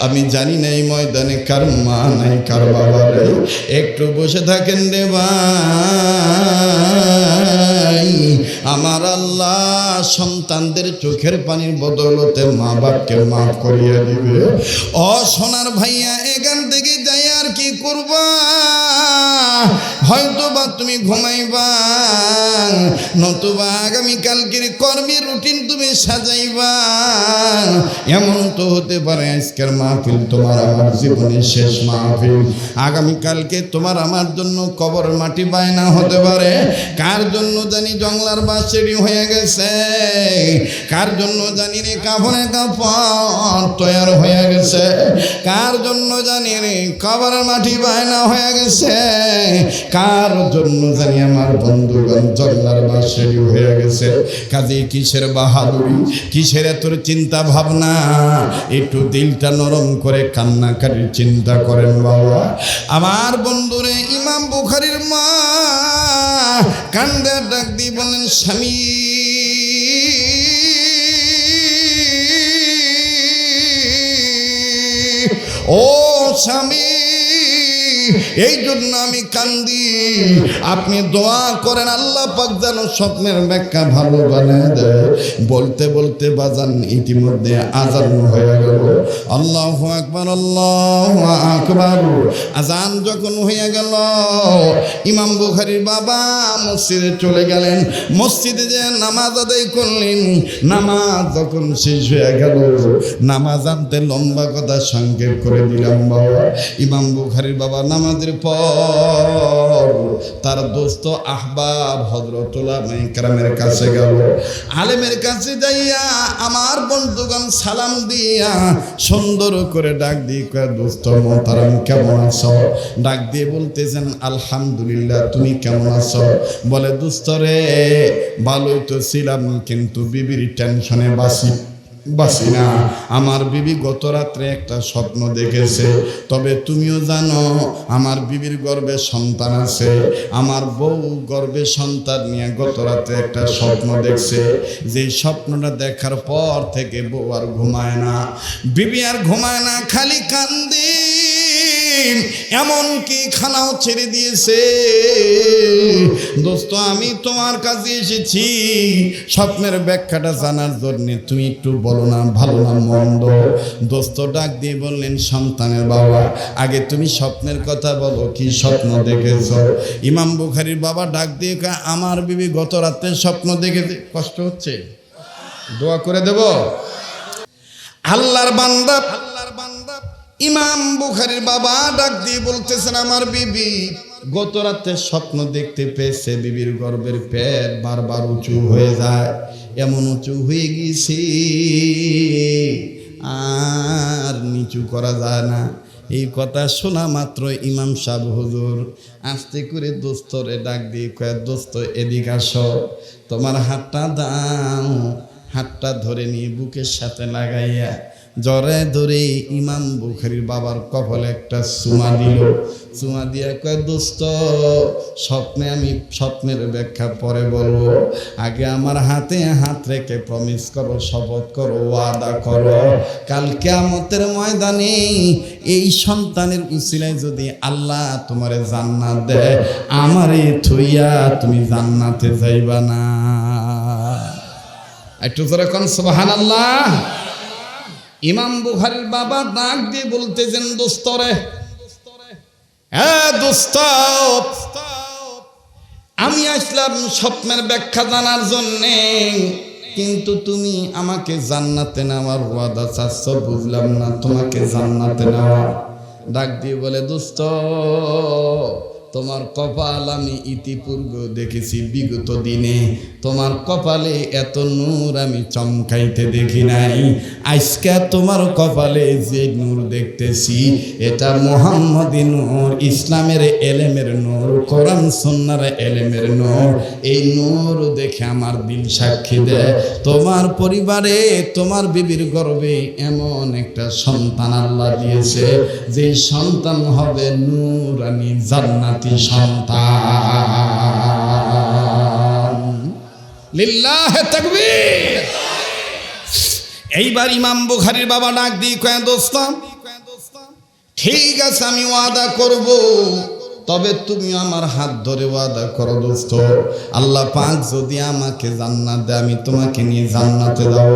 আমি জানি না এই ময়দানে কার মা নাই কার বাবা নাই। একটু বসে থাকেন রে ভাই, আমার আল্লাহ সন্তানদের চোখের পানির বদৌলতে মা বাপকে মাফ করিয়ে দিবে। ও সোনার ভাইয়া, এখান থেকে যাই আর কি করবা? হয়তো বা তুমি ঘুমাইবা, নতুবা আগামীকালকের কর্মের রুটিন তুমি সাজাইবা। এমন তো হতে পারে আজকের মাহফিল তোমার আমার জীবনের শেষ মাহফিল। আগামীকালকে তোমার আমার জন্য কবর মাটি বায়না হতে পারে। কার জন্য জানি জংলার বাস রেডি হয়ে গেছে, কার জন্য জানি রে কাফনে কাফন তৈরি হয়ে গেছে, কার জন্য জানি রে কবরের মাটি বায়না হয়ে গেছে, কার জন্য জানি আমার বন্ধুগণ জংলার বাস রেডি হয়ে গেছে। কাজে কিসের বাহাদুরি, কিসের তোর চিন্তা ভাবনা? একটু দিলটা নরম করে কান্নাকাটির চিন্তা করেন বাবা। আমার বন্ধুরে ইমাম বুখারীর মা কান্দে ডাক দিয়ে বলেন, স্বামী ও স্বামী, এই জন্য আমি কান্দি। আপনি দোয়া করেন আল্লাহ পাক যেন স্বপ্নের ব্যাখ্যা ভালো বানিয়ে দেয়। বলতে বলতে বাজান ইতিমধ্যে আজান হয়ে গেল। আল্লাহু আকবার, আল্লাহু আকবার। আজান যখন হয়ে গেল, ইমাম বুখারীর বাবা মসজিদে চলে গেলেন। মসজিদে যে নামাজ আদায় করলেন, নামাজ যখন শেষ হয়ে গেল, নামাজ আনতে লম্বা কথা সংক্ষেপ করে দিলাম বাবা। ইমাম বুখারীর বাবা নামাজের পর তার দোস্ত আহবাব হযরত উলামায়ে কেরামের কাছে গেল। আলেমের কাছে যাইয়া আমার বন্ধুগণ সালাম দিয়া সুন্দর করে ডাক দিয়ে কয়, দোস্ত মোহতারাম কেমন আছো? ডাক দিয়ে বলতেছেন, আলহামদুলিল্লাহ, তুমি কেমন আছো? বলে, দোস্ত রে ভালোই তো ছিলাম, কিন্তু বিবির টেনশনে বাসি না। আমার বিবি গত রাত্রে একটা স্বপ্ন দেখেছে। তবে তুমিও জানো আমার বিবির গর্ভে সন্তান আছে। আমার বউ গর্ভে সন্তান নিয়ে গত রাত্রে একটা স্বপ্ন দেখছে। যে স্বপ্নটা দেখার পর থেকে বউ আর ঘুমায় না, বিবি আর ঘুমায় না, খালি কান্দে। এমনকি খানাও ছেড়ে দিয়েছে। দোস্ত আমি তোমার কাছে এসেছি স্বপ্নের ব্যাখ্যাটা জানার জন্য। তুমি একটু বলো না ভালো না মন্দ? দোস্ত ডাক দিয়ে বললেন, সন্তানের বাবা, আগে তুমি স্বপ্নের কথা বলো, কি স্বপ্ন দেখেছ? ইমাম বুখারীর বাবা ডাক দিয়ে কয়, আমার বিবি গত রাতে স্বপ্ন দেখেছে। কষ্ট হচ্ছে? দোয়া করে দেব। আল্লাহর বান্দা ইমাম বুখারীর বাবা ডাক দিয়ে বলতেছেন, আমার বিবি গত রাতে স্বপ্ন দেখতে পেয়েছে, বিবির গর্ভের পেট বারবার উঁচু হয়ে যায়, এমন উঁচু হয়ে গেছে আর নিচু করা যায় না। এই কথা শোনা মাত্র ইমাম সাহেব হুজুর আস্তে করে দোস্তরে ডাক দিয়ে কয়, দোস্ত এদিকে আসো, তোমার হাতটা দাও। হাতটা ধরে নিয়ে বুকের সাথে লাগাইয়া জরে ধরে ইমাম বুখারীর বাবার কপালে একটা চুমা দিল। চুমা দিয়া কয়, দোস্ত স্বপ্নে আমি স্বপ্নের ব্যাখ্যা পরে বলবো, আগে আমার হাতে হাত রেখে প্রমিস করো, শপথ করো, ওয়াদা করো, কাল কিয়ামতের ময়দানে এই সন্তানের উসিলায় যদি আল্লাহ তোমারে জান্নাত দেয়, আমারে থুইয়া তুমি জান্নাতে যাইবা না। একটু জোরে কোন সুবহানাল্লাহ। ইমাম বুখারীর বাবা ডাক দিয়ে বলতেছেন, দোস্তরে, হ্যাঁ দোস্ত, আমি আসলাম স্বপ্নের ব্যাখ্যা জানার জন্যে, কিন্তু তুমি আমাকে জান্নাতে নেওয়ার ওয়াদা চাচ্ছ, বুঝলাম না তোমাকে জান্নাতে নেওয়া। ডাক দিয়ে বলে, দোস্ত তোমার কপাল আমি ইতিপূর্বে দেখেছি বিগত দিনে, তোমার কপালে এত নূর আমি চমকাইতে দেখি নাই। আজকে তোমার কপালে যে নূর দেখতেছি এটা মুহাম্মদী নূর, ইসলামের এলেমের নূর, কোরআন সুন্নাহর এলেমের নূর। এই নূর দেখে আমার দিল সাক্ষী দেয় তোমার পরিবারে, তোমার বিবির গর্ভে এমন একটা সন্তান আল্লাহ দিয়েছে, যে সন্তান হবে নূরানী জান্নাতি সন্তান। লিল্লাহে তাকবীর। এইবার ইমাম বুখারীর বাবা ডাক দিয়ে কয়, দোস্ত ঠিক আছে আমি ওয়াদা করব, তবে তুমি আমার হাত ধরে ওয়াদা করো দোস্ত, আল্লাহ পাক যদি আমাকে জান্নাত দেয় আমি তোমাকে নিয়ে জান্নাতে যাব,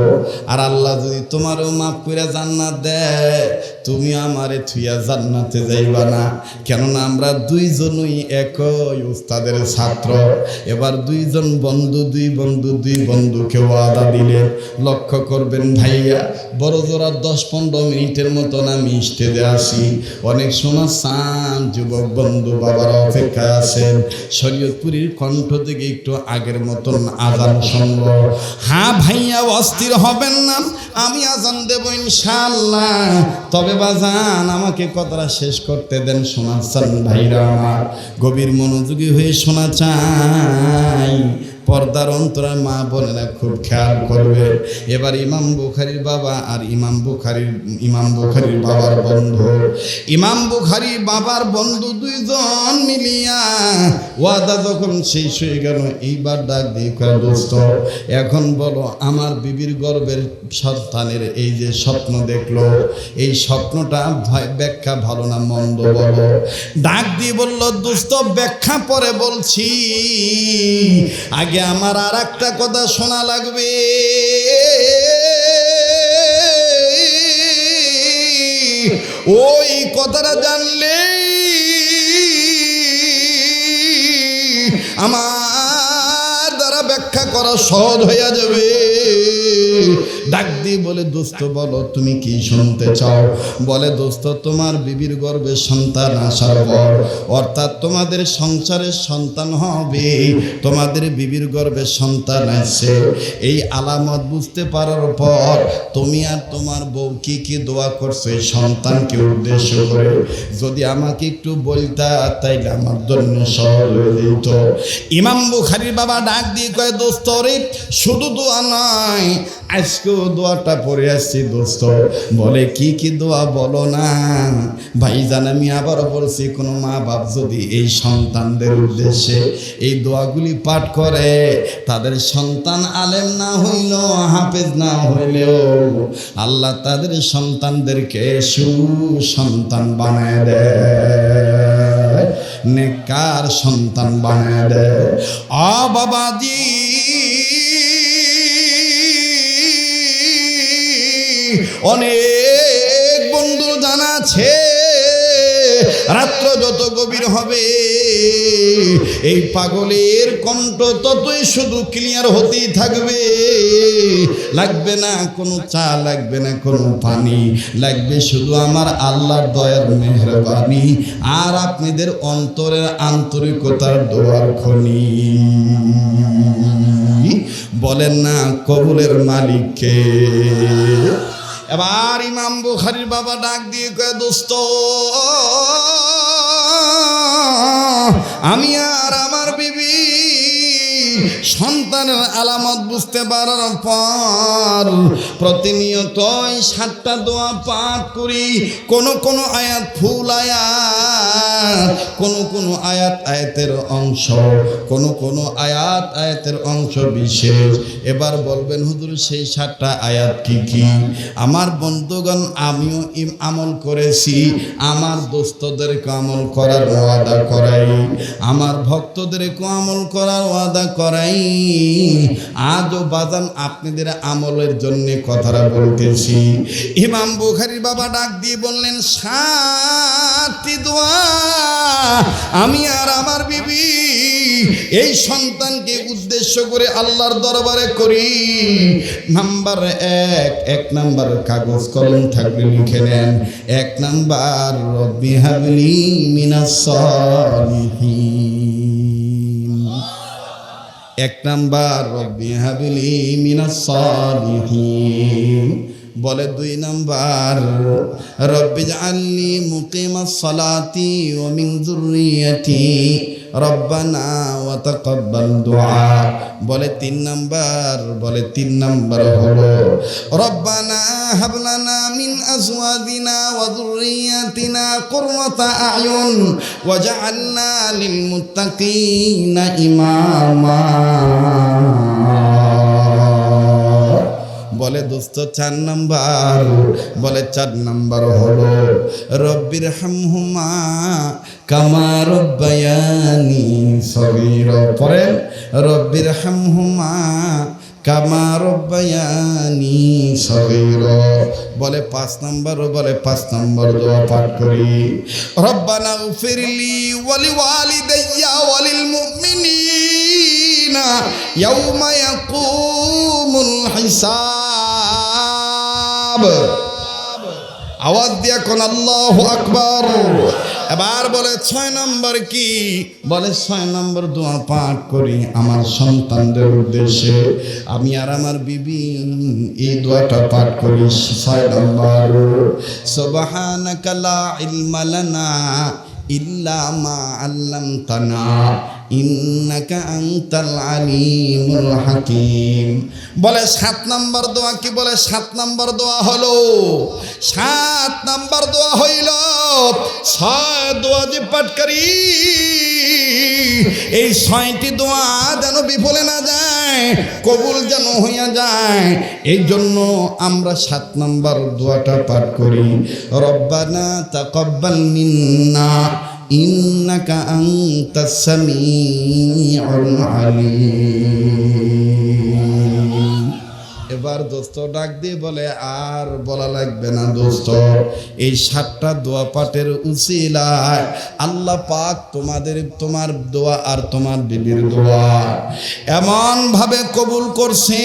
আর আল্লাহ যদি তোমারও মাফ করে জান্নাত দেয় তুমি আমারে থুইয়া জান্নাতে যাইবা না। কেননা আমরা দুইজনই একই উস্তাদের ছাত্র। এবার দুই বন্ধুকে ওয়াদা দিলেন। লক্ষ্য করবেন ভাইয়া, বড় জোড়া 10-15 মিনিটের মতন আমি স্টেজে আসি। অনেক সময় সান যুবক বন্ধু বাবার অপেক্ষায় আছেন, শরীয়তপুরীর কণ্ঠ থেকে একটু আগের মতন আজান শুনব। হ্যাঁ ভাইয়া, অস্থির হবেন না, আমি আজান দেব ইনশাআল্লাহ। তবে বাজান আমাকে কথাটা শেষ করতে দেন। শোনা চান ভাইরা আমার, গভীর মনোযোগী হয়ে শোনা চাই। পর্দার অন্তরার মা বোনেরা খুব খেয়াল করবে। এবার ইমাম বুখারীর বাবা আর ইমাম বুখারীর বাবার বন্ধু, ইমাম বুখারীর বাবার বন্ধু দুইজন মিলিয়া ওয়াদা যখন শেষ হয়ে গেল, এইবার ডাক দিয়ে কয়, দোস্ত এখন বলো আমার বিবির গর্ভের সন্তানের এই যে স্বপ্ন দেখলো, এই স্বপ্নটা ব্যাখ্যা ভালো না মন্দ বলো। ডাক দিয়ে বলল, দোস্ত ব্যাখ্যা পরে বলছি, আগে আমার আর একটা কথা শোনা লাগবে। ওই কথাটা জানলে আমার দ্বারা ব্যাখ্যা করা সহজ হইয়া যাবে। ডাক দিয়ে বলে, দোস্ত বলো তুমি কি শুনতে চাও? বলে, দোস্ত তোমার বিবির গর্ভে সন্তান আসার পর, অর্থাৎ তোমাদের সংসারের সন্তান হবে, তোমাদের বিবির গর্ভে সন্তান আসছে, এই আলামত বুঝতে পারার পর তুমি আর তোমার বউ কি কি দোয়া করছো এই সন্তানকে উদ্দেশ্য করে, যদি আমাকে একটু বলতা তাইলে আমার জন্য সহজ হয়ে যেত। ইমাম বুখারীর বাবা ডাক দিয়ে কয়, দোস্ত রে শুধু দোয়া নয়, আজকেও দোয়াটা পড়ে আসছি দোস্ত। বলে, কি কি দোয়া বলো না। ভাইজান আমি আবারও বলছি, কোনো মা বাপ যদি এই সন্তানদের উদ্দেশ্যে এই দোয়াগুলি পাঠ করে, তাদের সন্তান আলেম না হইলেও হাফেজ না হইলেও আল্লাহ তাদের সন্তানদেরকে সুসন্তান বানায় দেয়, নেককার সন্তান বানায় দেয়। বাবাজি, অনেক বন্ধু জানা আছে, রাত্র যত গভীর হবে এই পাগলের কণ্ঠ ততই শুধু ক্লিয়ার হতেই থাকবে। লাগবে না কোনো চা, লাগবে না কোনো পানি, লাগবে শুধু আমার আল্লাহর দয়ার মেহেরবানি আর আপনাদের অন্তরের আন্তরিকতার দোয়ার খনি। বলেন না কবুলের মালিককে। এবার ইমাম বুখারীর বাবা ডাক দিয়ে কয়, দোস্ত আমি আর আমার বিবি সন্তানের আলামত বুঝতে পারার পর প্রতিনিয়তই 7টা দোয়া পাঠ করি। কোন আয়াত ফুল আয়াত, কোন আয়াতের অংশ, কোন আয়াতের অংশ বিশেষ। এবার বলবেন হুজুর সেই 7টা আয়াত কি কি? আমার বন্ধুগণ, আমিও আমল করেছি, আমার দোস্তদেরকে আমল করার ওয়াদা করাই, আমার ভক্তদেরকে আমল করার ওয়াদা করাই। আজও বাজান আপনাদের আমলের জন্য কথাটা বলতেছি। ইমাম বুখারীর বাবা ডাক দিয়ে বললেন, 7টি দোয়া আমি আর আমার বিবি এই সন্তানকে উদ্দেশ্য করে আল্লাহর দরবারে করি। নাম্বার 1, নাম্বার কাগজ কলম থাকলে লিখে নেন। 1 নাম্বার, রব্বি হাবলি মিনাস সালিহিন। 1 নাম্বার, রব্বি হাবলি মিনাস সালিহিন। বলে 2 নাম্বার, রব্বি জাআলনি মুকিমাস সালাতি ওয়া মিন যুররিয়াতি রব্বানা ওয়া তাকাব্বাল দুআ। বলে 3 নাম্বার হলো রব্বানা হাবলানা মিন আজওয়াজিনা ওয়া যুররিয়াতিনা কুররাতা আয়ুন ওয়াজআলনা লিল মুত্তাকিনা ইমামা। বলে দোস্ত 4 নাম্বার, বলে 4 নাম্বার হলো রব্বির হামহুমা কামা রব্বায়ানি সগীরা। পড়েন রব্বির হামহুমা কামা রব্বায়ানি সগীরা। বলে 5 নাম্বার, বলে 5 নাম্বার দোয়া পাঠ করি রব্বানা গফিরলি ওয়ালি ওয়ালিদাইয়া ওয়ালিল মুমিনিনা ইয়াউমা ইয়াকুমুল হিসাব। আওয়াজ দিয়া কোন আল্লাহু আকবার। এবার বলে 6 নম্বর কি? বলে 6 নম্বর দোয়া পাঠ করি আমার সন্তানদের উদ্দেশ্যে, আমি আর আমার বিবি এই দোয়াটা পাঠ করি। 6 নম্বর সুবহানাকা লা ইলমা লানা ইল্লা মা আল্লামতানা ইন্নাকা আনতাল আলিমুল হাকিম। বলে 7 নম্বর দোয়া কি? বলে 7 নম্বর দোয়া হলো 7 নম্বর দোয়া হইল 6 দোয়া যে পাঠ করি এই 6টি দোয়া যেন বিফলে না যায়, কবুল যেন হইয়া যায়, এই জন্য আমরা 7 নম্বর দোয়াটা পাঠ করি রব্বানা তাকাব্বাল মিন্না ইন্নাকা আনতাস সামিউল আলিম। এবার দোস্ত ডাক দিয়ে বলে আর বলা লাগবে না দোস্ত, এই 7টা দোয়া পাঠের উসিলায় আল্লাহ পাক তোমার দোয়া আর তোমার বিবির দোয়া এমন ভাবে কবুল করছে।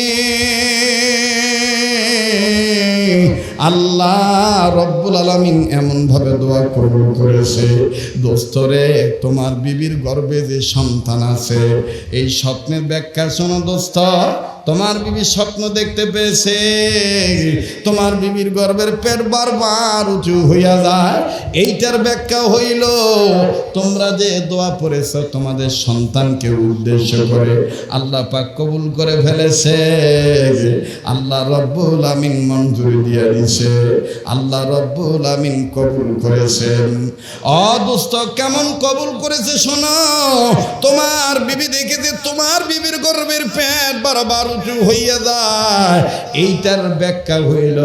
আল্লাহ রব্বুল আলামিন এমন ভাবে দোয়া কবুল করেছে দোস্তরে, তোমার বিবির গর্ভে যে সন্তান আছে এই স্বপ্নের ব্যাখ্যা শোনো দোস্ত। তোমার বিবি স্বপ্ন দেখতে পেয়েছে তোমার বিবির গর্ভের পেট বারবার উঁচু হইয়া যায়, এইটার ব্যাখ্যা হইল তোমরা যে দোয়া পড়েছ তোমাদের সন্তানকে উদ্দেশ্য করে আল্লাহ পাক কবুল করে ফেলেছে। আল্লাহ রব্বুল আমিন মঞ্জুরি দিয়ে দিয়েছে, আল্লাহ রব্বুল আমিন কবুল করেছেন। দোস্ত কেমন কবুল করেছে শোনো, তোমার বিবি দেখেছে তোমার বিবির গর্ভের পেট বারবার উঁচু হইয়া যায়, এইটার ব্যাখ্যা হইল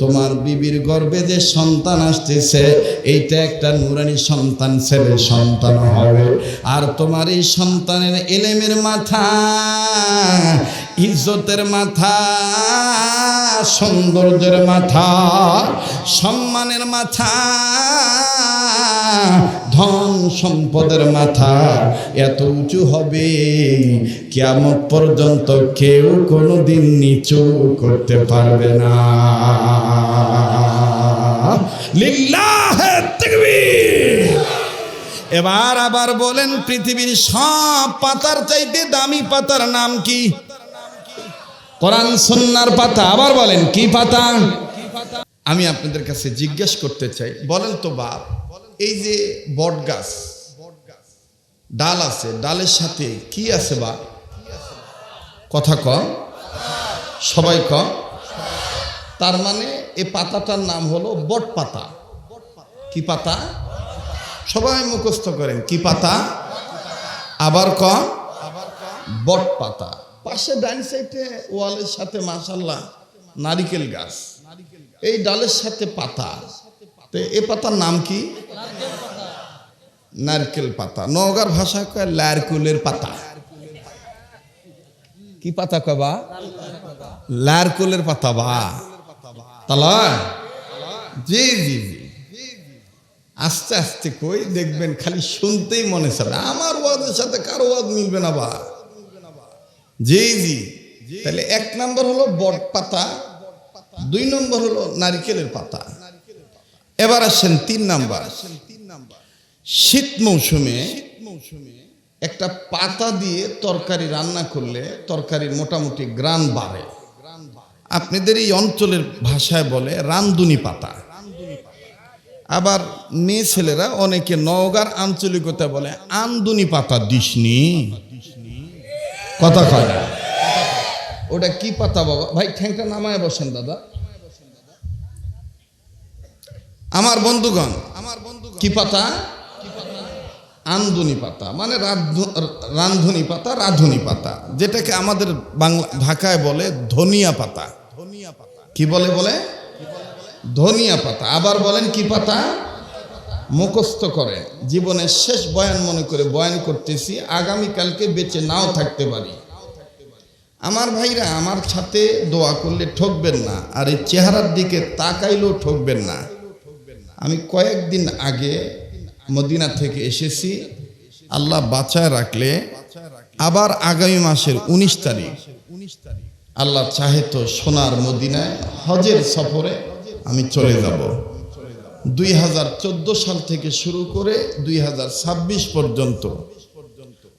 তোমার বিবির গর্ভে যে সন্তান আসতেছে এইটা একটা নুরানি সন্তান, ছেলে সন্তান হবে। আর তোমার এই সন্তানের ইলমের মাথা, ইজ্জতের মাথা, সৌন্দর্যের মাথা, সম্মানের মাথা, ধন সম্পদের মাথা এত উঁচু হবে কিয়ামত পর্যন্ত কেউ কোনোদিন নিচু করতে পারবে না। লিল্লাহে তাকবীর। এবার আবার বলেন পৃথিবীর সব পাতার চাইতে দামি পাতার নাম কি? কোরআন সুন্নাহর পাতা। আবার বলেন কি পাতা? আমি আপনাদের কাছে জিজ্ঞেস করতে চাই, বলেন তো বাপ, এই যে বট গাছ ডাল আছে, ডালের সাথে কি আছে বা? কথা কম, সবাই কম। তার মানে এই পাতাটার নাম হলো বট পাতা। কি পাতা? সবাই মুখস্থ করেন কি পাতা? আবার কম, বট পাতা। পাশে ডান সাইডে ওয়ালের সাথে মাশাআল্লাহ নারিকেল গাছ, এই ডালের সাথে পাতা। তো এই পাতার নাম কি? নারকেল পাতা। নওগাঁর ভাষায় কয় লারকুলের পাতা। কি পাতা কবা? লারকুলের পাতা বা তালা। জি জি জি, আস্তে আস্তে কই দেখবেন খালি শুনতেই মনে চাবে। আমার ওয়াজের সাথে কারো ওয়াজ মিলবে না বা। জি জি, তাহলে 1 নম্বর হলো বট পাতা, 2 নম্বর হলো নারিকেলের পাতা। এবার আসেন 3 নাম্বার। শীত মৌসুমে একটা পাতা দিয়ে তরকারি রান্না করলে তরকারির মোটামুটি গ্রান বাড়ে। আপনাদের এই অঞ্চলের ভাষায় বলে রান্ধুনি পাতা। আবার মেয়ে ছেলেরা অনেকে নওগাঁর আঞ্চলিকতা বলে আমদুনি পাতা দিসনি। কথা কয় না। ওটা কি পাতা বাবা? ভাই ঠ্যাংটা নামায় বসেন দাদা। আমার বন্ধুগণ, কি পাতা? আমদুনি পাতা, মানে রান্ধুনি পাতা, রাধুনি পাতা, যেটাকে আমাদের বাংলা ঢাকায় বলে ধনিয়া পাতা। কি বলে বলে ধনিয়া পাতা। আবার বলেন কি পাতা? মুখস্থ করে জীবনের শেষ বয়ান মনে করে বয়ান করতেছি, আগামীকালকে বেঁচে নাও থাকতে পারি। আমার ভাইরা, আমার সাথে দোয়া করলে ঠকবেন না, আর এই চেহারার দিকে তাকাইলেও ঠকবেন না। আমি কয়েকদিন আগে মদিনা থেকে এসেছি, আল্লাহ বাঁচায় রাখলে আবার আগামী মাসের 19 তারিখ আল্লাহ চাহে তো সোনার মদিনায় হজের সফরে আমি চলে যাব। 2014 সাল থেকে শুরু করে 2026 পর্যন্ত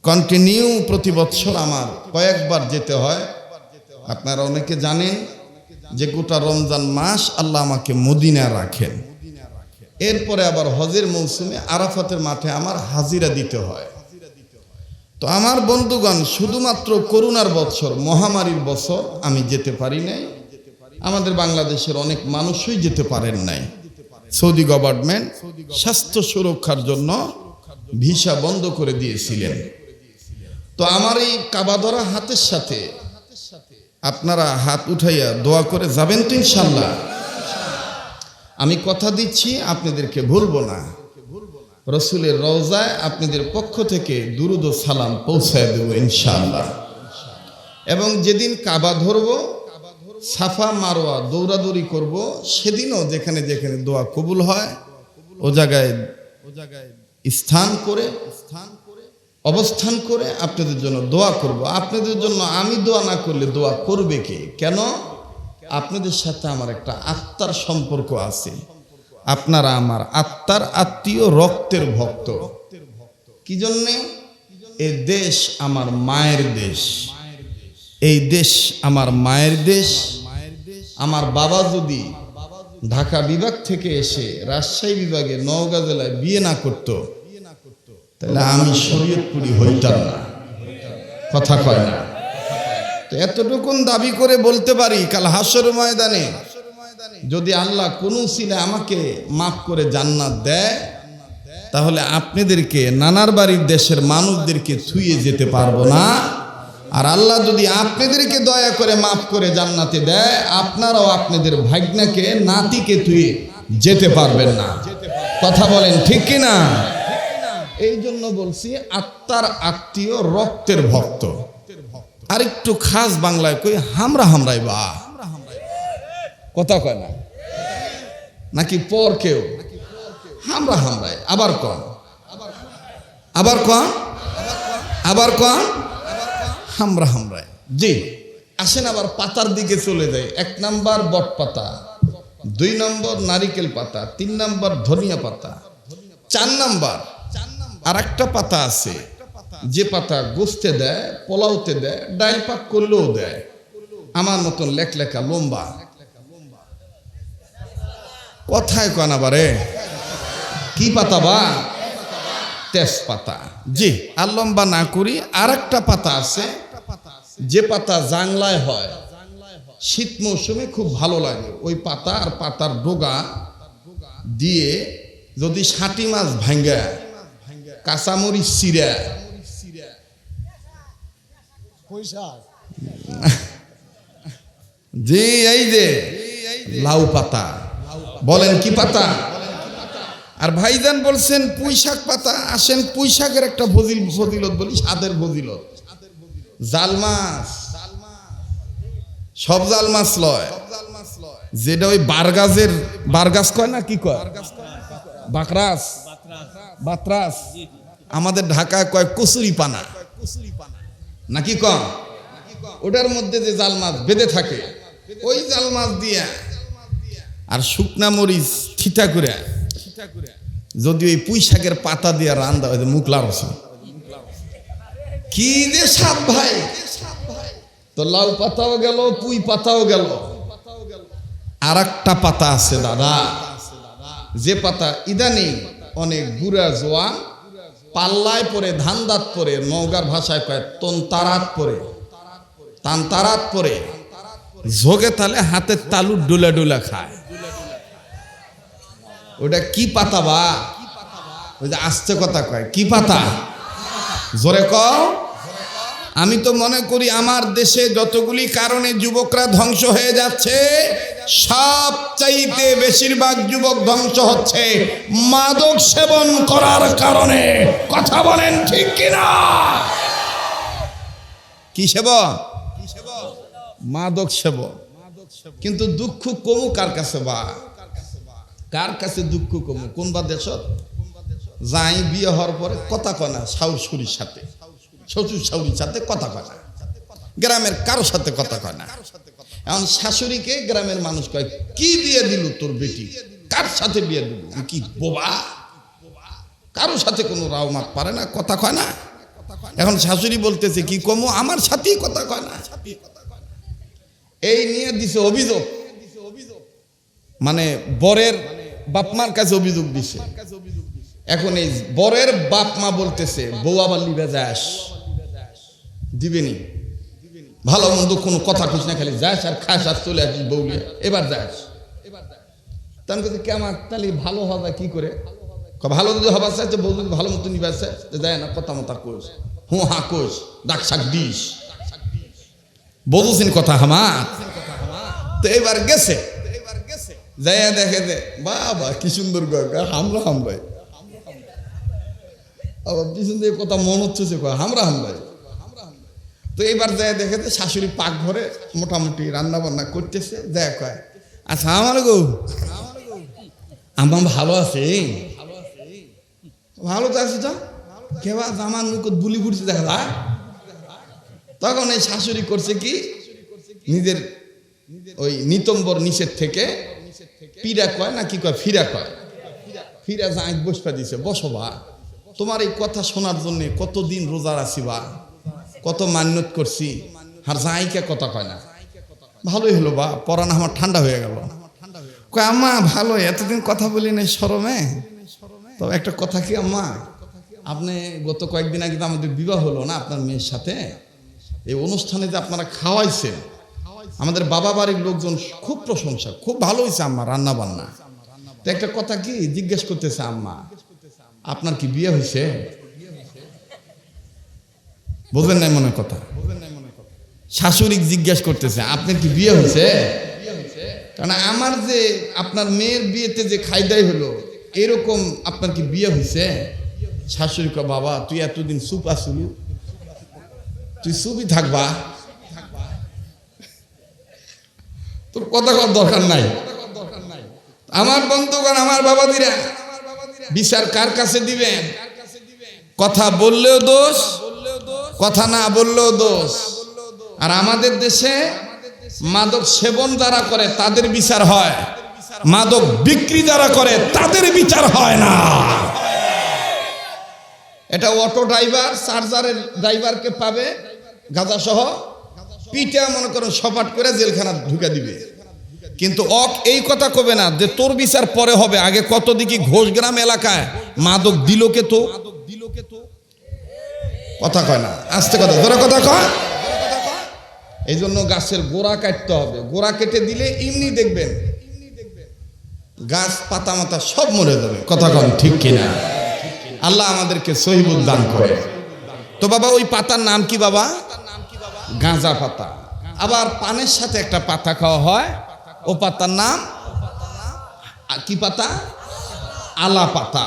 কন্টিনিউ প্রতি বছর আমার কয়েকবার যেতে হয়। আপনারা অনেকে জানেন যে গোটা রমজান মাস আল্লাহ আমাকে মদিনায় রাখেন। এরপরে আবার হজের মৌসুমে আরাফাতের মাঠে আমার হাজিরা দিতে হয়। তো আমার বন্ধুগণ, শুধুমাত্র করোনার বছর, মহামারীর বছর আমি যেতে পারি নাই। আমাদের বাংলাদেশের অনেক মানুষই যেতে পারেন নাই। সৌদি গভর্নমেন্ট স্বাস্থ্য সুরক্ষার জন্য ভিসা বন্ধ করে দিয়েছিলেন। তো আমার এই কাবা ধরা হাতের সাথে আপনারা হাত উঠাইয়া দোয়া করে যাবেন তো ইনশাল্লাহ। আমি কথা দিচ্ছি আপনাদেরকে ভুলবো না। রসুলের রওজায় আপনাদের পক্ষ থেকে দুরুদ ও সালাম পৌঁছায় দেব ইনশাআল্লাহ। এবং যেদিন কাবা ধরব, সাফা মারওয়া দৌড়াদৌড়ি করব, সেদিনও যেখানে যেখানে দোয়া কবুল হয় ও জায়গায় অবস্থান করে আপনাদের জন্য দোয়া করব। আপনাদের জন্য আমি দোয়া না করলে দোয়া করবে কে? কেন? আপনাদের সাথে আমার একটা আত্মার সম্পর্ক আছে। আপনারা আমার আত্মার আত্মীয়, রক্তের ভক্ত। কি জন্যে? এই দেশ আমার মায়ের দেশ, এই দেশ আমার মায়ের দেশ। আমার বাবা যদি ঢাকা বিভাগ থেকে এসে রাজশাহী বিভাগে নওগাঁ জেলায় বিয়ে না করত, তাহলে আমি শরীয়তপুরি হইতাম না। কথা কয় না? তো এতটুকুন দাবি করে বলতে পারি, কাল হাসর ময়দানে যদি আল্লাহ কোনো ছিলে আমাকে মাফ করে জান্নাত দেয়, তাহলে আপনাদেরকে নানার বাড়ির দেশের মানুষদেরকে ছুঁয়ে যেতে পারবো না। আর আল্লাহ যদি আপনাদেরকে দয়া করে মাফ করে জান্নাতে দেয়, আপনারাও আপনাদের ভাগ্নাকে, নাতিকে ছুঁয়ে যেতে পারবেন না। কথা বলেন ঠিক কিনা? এই জন্য বলছি আত্মার আত্মীয়, রক্তের ভক্ত। আর একটু খাস বাংলায় কই, হামরা হামরাই বা। কথা কয় না নাকি? পর কেউ হামরা হামরায়। আবার কন, আবার কন, আবার কন, হামরা হামরায়। জি, আসেন আবার পাতার দিকে চলে যায়। 1 নাম্বার বট পাতা, 2 নম্বর নারিকেল পাতা, 3 নাম্বার ধনিয়া পাতা, 4 নাম্বার আর একটা পাতা আছে যে পাতা গোস্তে দেয়, পোলাওতে দেয়, ডাইল পাক করলেও দেয়। আমার মতন লেখা লম্বা। কথায় কন আবারে, কি পাতা বা? তেজপাতা। জি, আর লম্বা না করি, আর একটা পাতা আছে যে পাতা জাংলায় হয়, শীত মৌসুমে খুব ভালো লাগে। ওই পাতা আর পাতার ডোগা দিয়ে যদি ষাটি মাছ ভাঙ্গা, কাঁচামরিচ চিরা, জি এই যে লাউ পাতা, বলেন কি পাতা? আর ভাইজান বলছেন পুঁই শাক পাতা। আসেন পুঁই শাকের একটা ফজিলত বলি, স্বাদের ফজিলত। জাল মাছ, সব জাল মাছ লয়, যেটা ওই বারগাজের, বারগাজ কয় না, কি কয়? বাকরাস, বাতরাস। আমাদের ঢাকায় কয় কচুরি পানা, নাকি কম? ওটার মধ্যে যে জাল মাছ বেঁধে থাকে, ওই জাল মাছ দিয়া আর শুকনা মরিচ ঠিটা করে যদি ওই পুঁই শাকের পাতা দিয়া রান্না হয়, মুখ লাড়ছে, কি যে সাপ ভাই। তো লাউ পাতাও গেল, পুঁই পাতাও গেল। আর একটা পাতা আছে দাদা, যে পাতা ইদানিং অনেক বুড়া জোয়ান পাল্লায় পরে, ধান্দাত পরে, নওগাঁর ভাষায় কয় তন্তারাত পরে, তান্তারাত পরে, ঝোগে তালে হাতের তালু ডোলা ডোলা খায়। ওটা কি পাতা বা? ওই যে আস্তে কথা কয়, কি পাতা? জোরে কও। আমি তো মনে করি আমার দেশে যতগুলি কারণে যুবকরা ধ্বংস হয়ে যাচ্ছে, সবচাইতে বেশিরভাগ যুবক ধ্বংস হচ্ছে মাদক সেবন করার কারণে। কথা বলেন ঠিক কিনা? কি সেবন? মাদক সেবন। কিন্তু দুঃখ কমু কার কাছে বা? কার কাছে দুঃখ কমু? কোন বা দেশত যাই বিয়ে হওয়ার পরে কথা কয় না শাশুর শাশুড়ির সাথে, শ্বশুর শাশুড়ির সাথে কথা কয় না, গ্রামের কারোর সাথে কথা কয় না। এখন শাশুড়িকে গ্রামের মানুষ কয়, কি বিয়ে দিল তোর বেটি, কার সাথে বিয়ে দিল? কি বোবা? কারোর সাথে কোনো রাও মাত পারে না, কথা কয় না। এখন শাশুড়ি বলতেছে কি কমু, আমার সাথেই কথা কয় না। এই নিয়ে দিছে অভিযোগ, মানে বরের বাপমার কাছে অভিযোগ দিছে। এখন এই বরের বাপ মা বলতেছে, বউ আবার লিবে যাস, দিবেনি, ভালো মন্দ কোনো কথা খুঁজ না, খালি যাস আর খাস আর চলে আসিস বউ লিয়ে, এবার যাস। আমি বলছি কেমন তাহলে ভালো হবে কি করে? ভালো যদি হবার চাই, বউ যদি ভালো মতো নিবার চাই, যায় না, কথা মতা কোষ, হু হা কোষ, ডাক শাক দিস, বলছেন কথা আমার। তো এবার গেছে, যাইয়া দেখে যে বাবা কি সুন্দর হামরা হামরাই, আবার পিছন দিয়ে কথা মন হচ্ছে হামরা হামরাই। তো এবার যাই দেখে যে শাশুড়ি পাক ঘরে মোটামুটি রান্না বান্না করতেছে, দেখ কয় আচ্ছা আমার গো আমার ভালো আছে, ভালো তো আছে, তো কেবা আমার মুখ বুলি ফুটছে দেখা যায়। তখন এই শাশুড়ি করছে কি, নিজের ওই নিতম্বর নিষেধ থেকে পিড়া কয় না কি কয়, ফিরা কয়, ফিরা যা বসপা দিছে, বসো বা, তোমার এই কথা শোনার জন্য কতদিন রোজার আছি বা, কত মান্যত করছি, আর যাইকে কথা কয় না। ভালোই হলো বা, পরাণ আমার ঠান্ডা হয়ে গেল। কয় আম্মা ভালো, এতদিন কথা বলি নাই শরমে। তবে একটা কথা কি আম্মা, আপনি গত কয়েকদিন আগে তো আমাদের বিবাহ হলো না আপনার মেয়ের সাথে, এই অনুষ্ঠানে যে আপনারা খাওয়াইছেন, আমাদের বাবা বাড়ির লোকজন খুব প্রশংসা, খুব ভালো হয়েছে আম্মা রান্না বান্না। তো একটা কথা কি জিজ্ঞেস করতেছে, আম্মা আপনার কি বিয়ে হয়েছে? বুঝলেন নাই মনে কথা, শাশুড়ি জিজ্ঞেস করতেছে আপনার কি বিয়ে হয়েছে? কারণ আমার যে আপনার মেয়ের বিয়েতে যে খাইদাই হলো, এরকম আপনার কি বিয়ে হয়েছে? শাশুড়ি কয় বাবা তুই এতদিন চুপ আসলু, তুই চুপই থাকবা, তোর কথা কর দরকার নাই। আমার বন্ধুগণ, আমার বাবাদিরা, বিচার কার কাছে দিবেন? কথা বললেও দোষ, কথা না বললেও দোষ। আর আমাদের দেশে মাদক সেবন যারা করে তাদের বিচার হয়, মাদক বিক্রি যারা করে তাদের বিচার হয় না। এটা অটো ড্রাইভার চার্জারের ড্রাইভারকে পাবে গাঁজা সহ পিঠা মনে করো সপাট করে জেলখানা ঢুকে দিবে, কিন্তু এই কথা কবে না যে তোর বিচার পরে হবে, আগে কত দিকে ঘোষগ্রাম এলাকায় মাদক দিল কে, তো কথা কয় না, আস্তে কথা ধরে কথা কয়। এই জন্য গাছের গোড়া কাটতে হবে, গোড়া কেটে দিলে এমনি দেখবেন গাছ পাতা মাতা সব মরে যাবে। কথা কন ঠিক কিনা? আল্লাহ আমাদেরকে সহিবুল দান করে। তো বাবা ওই পাতার নাম কি বাবা? গাঁজা পাতা। আবার পানের সাথে একটা পাতা খাওয়া হয়, ও পাতার নাম কি পাতা? আলা পাতা।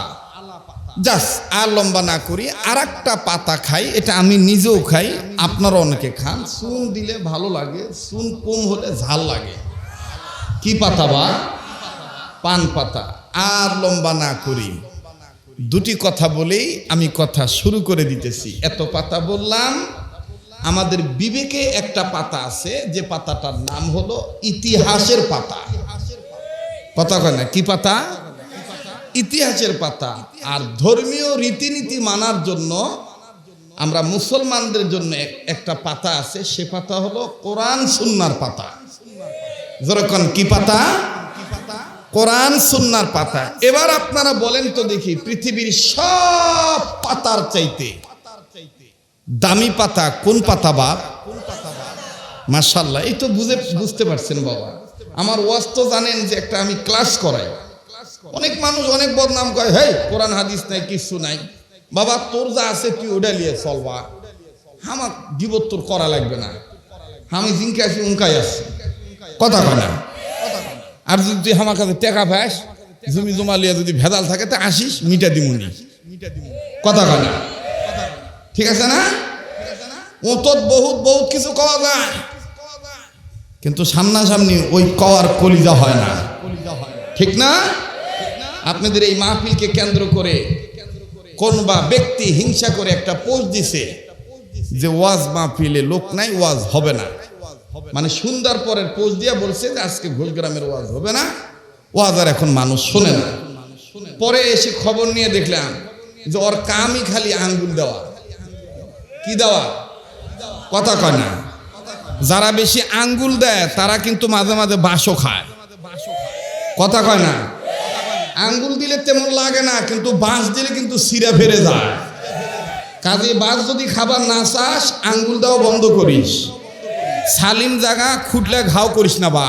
জাস আর লম্বা না করি, আর একটা পাতা খাই, এটা আমি নিজেও খাই, আপনারা অনেকে খান। চুন দিলে ভালো লাগে, চুন কম হলে ঝাল লাগে। কি পাতা বা? পান পাতা। আর লম্বা না করি, দুটি কথা বলেই আমি কথা শুরু করে দিতেছি। এত পাতা বললাম, আমাদের বিবেকে একটা পাতা আছে, যে পাতাটার নাম হলো ইতিহাসের পাতা। কথা কয় না, কি পাতা? ইতিহাসের পাতা। আর ধর্মীয় রীতিনীতি মানার জন্য আমরা মুসলমানদের জন্য একটা পাতা আছে, সে পাতা হলো কোরআন সুন্নাহর পাতা। যেরকম কি পাতা? কোরআন সুন্নাহর পাতা। এবার আপনারা বলেন তো দেখি, পৃথিবীর সব পাতার চাইতে দামি পাতা কোন পাতা বাপ? মাশাআল্লাহ, এই তো বুঝতে পারছেন বাবা। আমার ওয়াজ তো জানেন যে একটা আমি ক্লাস করাই, অনেক মানুষ অনেক বদনাম করে, হেই কোরআন হাদিস নাই, কিছু নাই। বাবা তোর যা আছে তুই ওটা নিয়ে চলবা, আমার দিবত্তর করা লাগবে না, আমি জিনকে আছি উনকাই আসছি, কথা কয় না। আর যদি তুই আমার কাছে টাকা পাস, জমি জমা লিয়া যদি ভেদাল থাকে তা আসিস, মিটা দিমুনি, কথা কয় না, ঠিক আছে না? ও তো বহুত বহুত কিছু কওয়া যায়, কিন্তু সামনাসামনি ওই কওয়ার কলিজা হয় না, ঠিক না? আপনাদের এই মাহফিলকে কেন্দ্র করে কোন বা ব্যক্তি হিংসা করে একটা পোস্ট দিছে যে ওয়াজ মাহফিলে লোক নাই, ওয়াজ হবে না, মানে সুন্দর পরের পোস্ট দিয়া বলছে যে আজকে ঘোষগ্রামের ওয়াজ হবে না, ওয়াজ আর এখন মানুষ শোনে না। পরে এসে খবর নিয়ে দেখলাম যে ওর কামই খালি আঙ্গুল দেওয়া, কি দেওয়া, কথা কয় না। যারা বেশি আঙ্গুল দেয় তারা কিন্তু মাঝে মাঝে বাঁশও খায়, কথা কয় না। আঙ্গুল দিলে তেমন লাগে না, কিন্তু বাঁশ দিলে কিন্তু সিরা ফেরে যায়। কাজে বাঁশ যদি খাবার না চাস, আঙ্গুল দেওয়া বন্ধ করিস। সালিম জায়গা খুঁটলে ঘাও করিস না, বা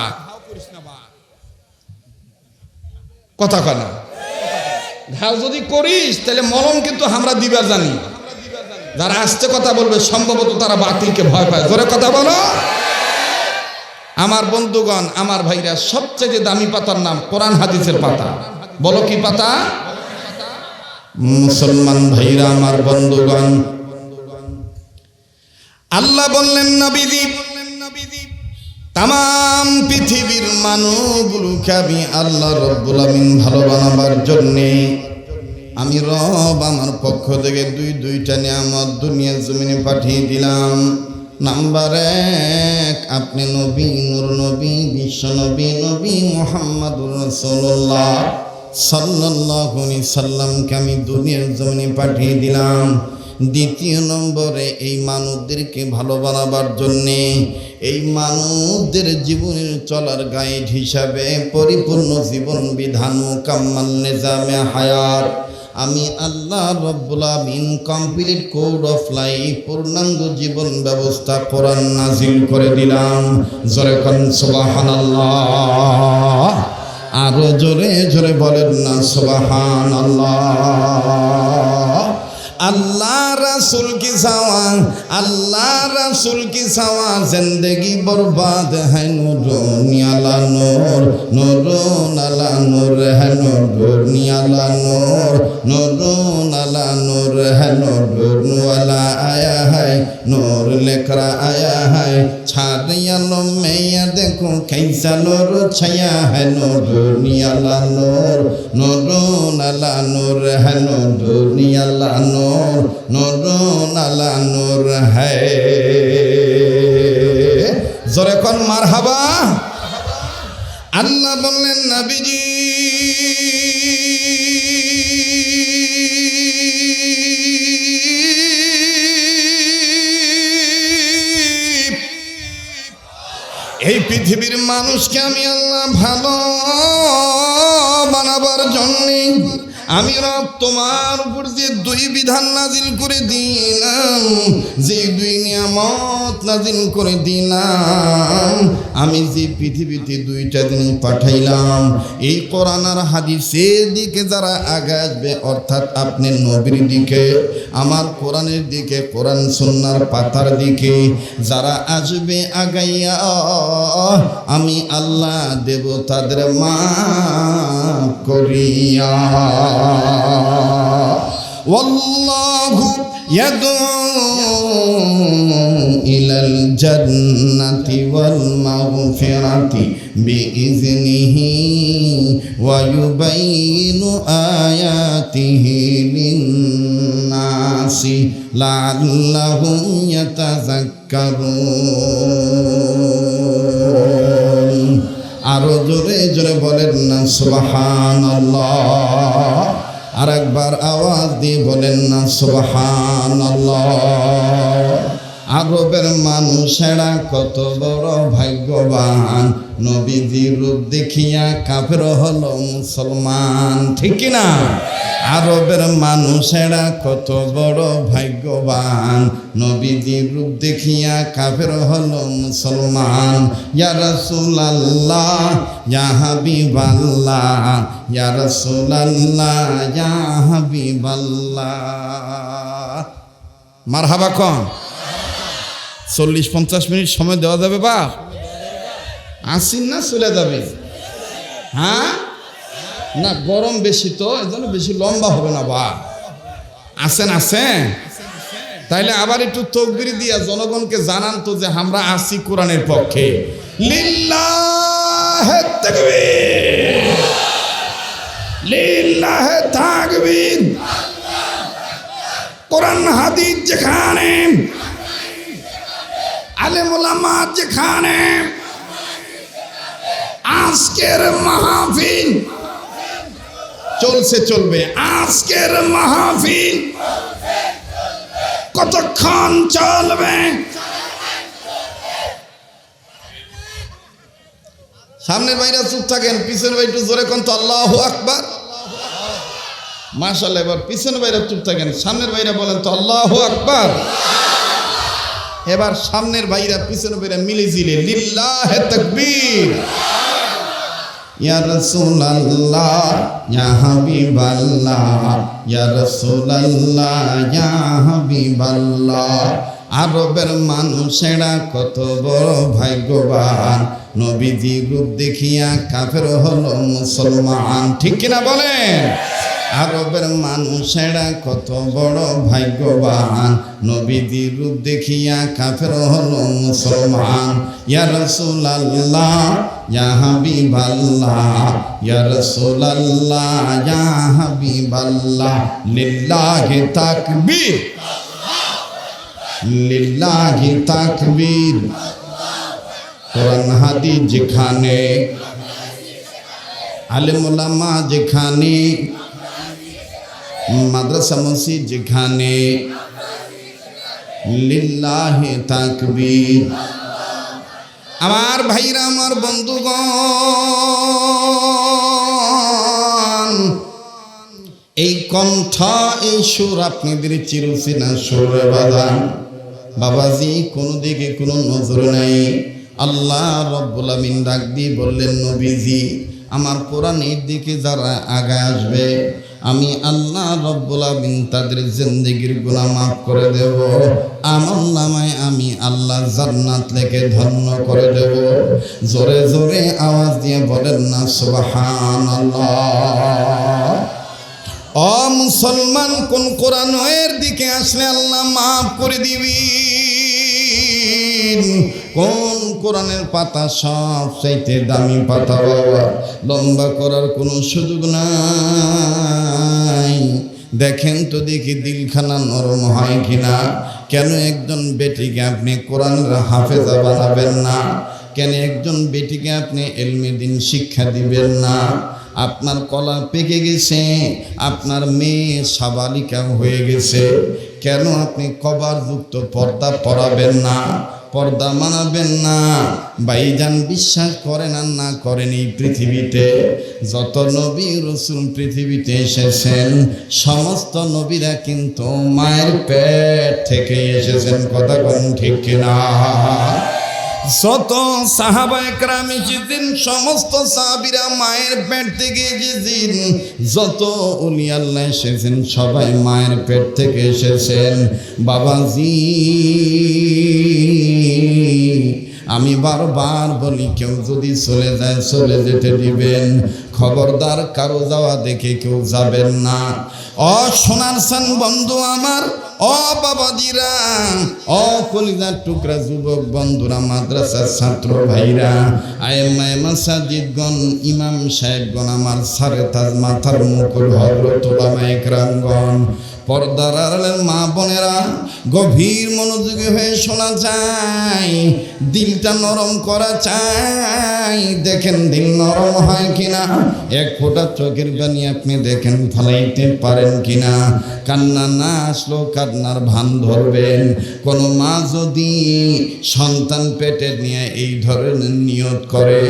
কথা কয় না। ঘাও যদি করিস তাহলে মলম কিন্তু আমরা দিবার জানি। যারা আসতে কথা বলবে সম্ভবত তারা বাতিলকে ভয় পায়, জোরে কথা বলো। আমার বন্ধুগণ, আমার ভাইরা, সবচেয়ে দামি পাতার নাম কোরআন হাদিসের পাতা। বলো কি পাতা? মুসলমান ভাইরা, আমার বন্ধুগণ, আল্লাহ বললেন নবীজি, তাম পৃথিবীর মানুষগুলোকে আমি আল্লাহ রব্বুল আমিন ভালো বানাবার জন্যে আমি রব আমার পক্ষ থেকে দুইটা নিয়ামত দুনিয়ার জমিনে পাঠিয়ে দিলাম। নাম্বার 1, আপনি নবী, নূর নবী, বিশ্ব নবী, নবী মুহাম্মদুর রাসূলুল্লাহ সাল্লাল্লাহু আলাইহি সাল্লামকে আমি দুনিয়ার জমিনে পাঠিয়ে দিলাম। দ্বিতীয় নম্বরে, এই মানুষদেরকে ভালো বানাবার জন্যে, এই মানুষদের জীবনের চলার গাইড হিসাবে পরিপূর্ণ জীবন বিধান মুকাম্মাল নিজামে হায়াত আমি আল্লাহ রব্বুল আমিন কমপ্লিট কোড অফ লাইফ, পূর্ণাঙ্গ জীবন ব্যবস্থা কোরআন নাজিল করে দিলাম। জোরে কোন সুবহানাল্লাহ, আরো জোরে জোরে বলেন না সুবহানাল্লাহ। अल्लाह रसूल की सवा, अल्लाह रसूल की सवा, जिंदगी बर्बाद है नूरोनियाला नूर, नूरोनाला नूर है नूरोनियाला नूर, नूरोनाला नूर है नूरोनवाला आया है, नूर लेकर आया है, छादियालों में ये देखो कैसा नूर छाया है, नूरोनियाला नूर, नूरोनाला नूर है नूरोनियाला नूर, नूर अला नूर है। जोरे कौन मारहाबा। अल्लाह बोलें नबीजी, এই পৃথিবীর মানুষকে আমি আল্লাহ ভালো বানাবার জন্যে আমি রব তোমার উপর যে দুই বিধান নাজিল করে দিলাম, যে দুই নিয়ামত নাজিল করে দিলাম, আমি যে পৃথিবীতে দুইটা দিন পাঠাইলাম, এই কোরআন আর হাদিসের দিকে যারা আগে আসবে, অর্থাৎ আপনি নবীর দিকে, আমার কোরআনের দিকে, কোরআন সুন্নাহর পাতার দিকে যারা আসবে আগাইয়া, আমি আল্লাহ দেব তাদের মাফ করিয়া। ওয়াল্লাহু ইয়াদউ ইলাল জান্নাতি ওয়াল মাগফিরাতি বিইজনিহি ওয়া ইউবাইয়িনু আয়াতিহি লিন-নাসি লাআল্লাহুম ইয়াতাযাক্কারুন। আরো জোরে জোরে বলেন না সুবহানাল্লাহ। আর একবার আওয়াজ দিয়ে বলেন না সুবহানাল্লাহ। আরবের মানুষেরা কত বড় ভাগ্যবান, নবীজির রূপ দেখিয়া কাফের হলো মুসলমান, ঠিক কিনা? আরবের মানুষেরা কত বড় ভাগ্যবান, নবীজির রূপ দেখিয়া কাফের হলো মুসলমান। ইয়া রাসূলুল্লাহ, ইয়া হাবিবাল্লাহ, ইয়া রাসূলুল্লাহ, ইয়া হাবিবাল্লাহ। মারহাবা কোন? 40-50 মিনিট সময় দেওয়া যাবে বাপ? আসিন না চলে যাবে? হ্যাঁ না, গরম বেশি তো, এজন্য বেশি লম্বা হবে না বাপ। আসেন আসেন, তাইলে আবার একটু তাকবীর দিয়া জনগণকে জানান তো যে আমরা আসি কোরআনের পক্ষে। লিল্লাহে তাকবীর, লিল্লাহে তাকবীর। কোরআন হাদিস যেখানে, আলেম ওলামা যেখানে, আজকের মাহফিল চলছে, চলবে। আজকের মাহফিল কতক্ষণ চলবে? সামনের ভাইরা চুপ থাকেন, পিছনের ভাই একটু জোরে কোন তো আল্লাহু আকবার। মাশাআল্লাহ। এবার পিছনের ভাইরা চুপ থাকেন, সামনের ভাইরা বলেন তো আল্লাহু আকবার। এবার সামনের ভাইরা পিছনের ভাইরা মিলে জিলে লিল্লাহে তাকবীর। ইয়া রাসূলুল্লাহ, ইয়া হাবিবাল্লাহ, ইয়া রাসূলুল্লাহ, ইয়া হাবিবাল্লাহ। আরবের মানুষেরা কত বড় ভাগ্যবান, নবীজি রূপ দেখিয়া কাফের হলো মুসলমান। ঠিক কিনা বলেন? আরবের মানুষেরা কত বড় ভাগ্যবান, নবীজি রূপ দেখিয়া কাফের হলো মুসলমান। ইয়া রাসূলুল্লাহ, ইয়া হাবিবাল্লাহ, ইয়া রাসূলুল্লাহ, ইয়া হাবিবাল্লাহ। লিল্লাহি তাকবীর, লিল্লাহি তাকবীর। কোরআন হাদিস যেখানে, আলেম ওলামা যেখানে, মাদ্রাসা মসজিদ যেখানে, লিল্লাহি তাকবীর। আমার ভাইরা, আমার বন্ধুগণ, এই কণ্ঠ, এই সুর আপনাদের চিরচেনা সুরে বাজান। বাবাজি কোনো দিকে কোনো নজর নাই। আল্লাহ রব্বুল আমিন ডাক দিয়ে বললেন, নবীজি আমার কোরআনের দিকে যারা আগায় আসবে, আমি আল্লাহ রব্বুল আমিন তাদের জিন্দেগির গুনাহ মাফ করে দেব। আমল নামায় আমি আল্লাহ জান্নাত লেখে ধন্য করে দেব। জোরে জোরে আওয়াজ দিয়ে বলেন না সুবহানাল্লাহ। ও মুসলমান, কোন কোরআনের দিকে আসলে আল্লাহ মাফ করে দিবি? কোন কোরআনের পাতা সব চাইতে দামি পাতা বাবা? লম্বা করার কোনো সুযোগ নাই। দেখেন তো দেখি দিলখানা নরম হয় কিনা। কেন একজন বেটিকে আপনি কোরআনের হাফেজা বানাবেন না? কেন একজন বেটিকে আপনি ইলমে দ্বীন শিক্ষা দিবেন না? আপনার কলা পেকে গেছে, আপনার মেয়ে সাবালিকা হয়ে গেছে, কেন আপনি কভারযুক্ত পর্দা পরাবেন না, পর্দা মানাবেন না? ভাইজান বিশ্বাস করেন আর না করেন, এই পৃথিবীতে যত নবী রাসূল পৃথিবীতে এসেছেন, সমস্ত নবীরা কিন্তু মায়ের পেট থেকে এসেছেন। কথা কোন ঠিক কিনা? যত সাহাবা একরাম এসেছেন, সমস্ত সাহাবীরা মায়ের পেট থেকে এসেছেন। যত ওলি আল্লাহ এসেছেন, সবাই মায়ের পেট থেকে এসেছেন। বাবাজি আমি বারবার বলি, কেউ যদি চলে যায় চলে যেতে দিবেন, খবরদার কারো যাওয়া দেখে কেউ যাবেন না। ও সোনার সান বন্ধু আমার, ও বাবাজিরা, ও কলিজার টুকরা যুবক বন্ধুরা, মাদ্রাসার ছাত্র ভাইরা, আয়েমায়ে মাসাজিদগণ, ইমাম সাহেবগণ, আমার সারে তাজ মাথার মুকুট হযরত উলামায়ে কেরামগণ, পর্দার আড়ালের মা বোনেরা, গভীর মনোযোগী হয়ে শোনা যায়, দিলটা নরম করা চাই। দেখেন দিল নরম হয় কিনা। এক ফোঁটা চোখের পানি আপনি দেখেন ফালাইতে পারেন কিনা। কান্না না আসলো কান্নার ভান ধরবেন। কোনো মা যদি সন্তান পেটে নিয়ে এই ধরনের নিয়ত করে,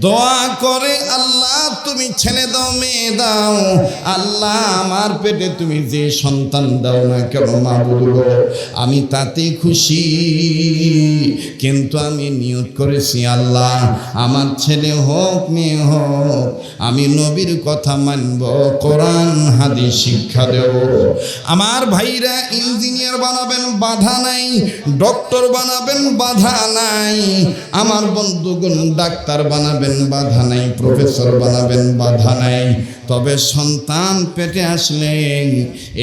দোয়া করে, আল্লাহ তুমি ছেলে দাও, মেয়ে দাও, আল্লাহ আমার পেটে তুমি যে সন্তান দাও না কেন মাবুদ গো, আমি তাতে খুশি। কিন্তু আমি নিয়ত করেছি, আল্লাহ আমার ছেলে হোক মেয়ে হোক, আমি নবীর কথা মানব, কোরআন হাদিস শিক্ষা দেব। আমার ভাইরা ইঞ্জিনিয়ার বানাবেন, বাধা নাই। ডক্টর বানাবেন, বাধা নাই। আমার বন্ধুগণ ডাক্তার বানাবেন, বাধা নাই। প্রফেসর বানাবেন, বাধা নাই। তবে সন্তান পেটে আসলে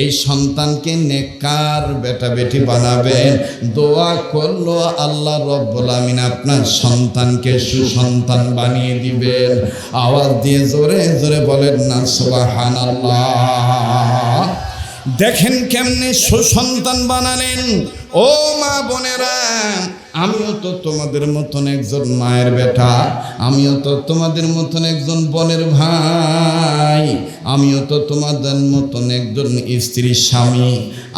এই সন্তানকে নেককার বেটা বেটি বানাবেন। দোয়া করলো আল্লাহ রব্বুল আমিন আপনার সন্তানকে সুসন্তান বানিয়ে দিবেন। আওয়াজ দিয়ে জোরে জোরে বলেন না সুবহানাল্লাহ। দেখেন কেমনে সুসন্তান বানালেন। ও মা বোনেরা, আমিও তো তোমাদের মতন একজন মায়ের বেটা, আমিও তো তোমাদের মতন একজন বোনের ভাই, আমিও তো তোমাদের মতন একজন স্ত্রীর স্বামী,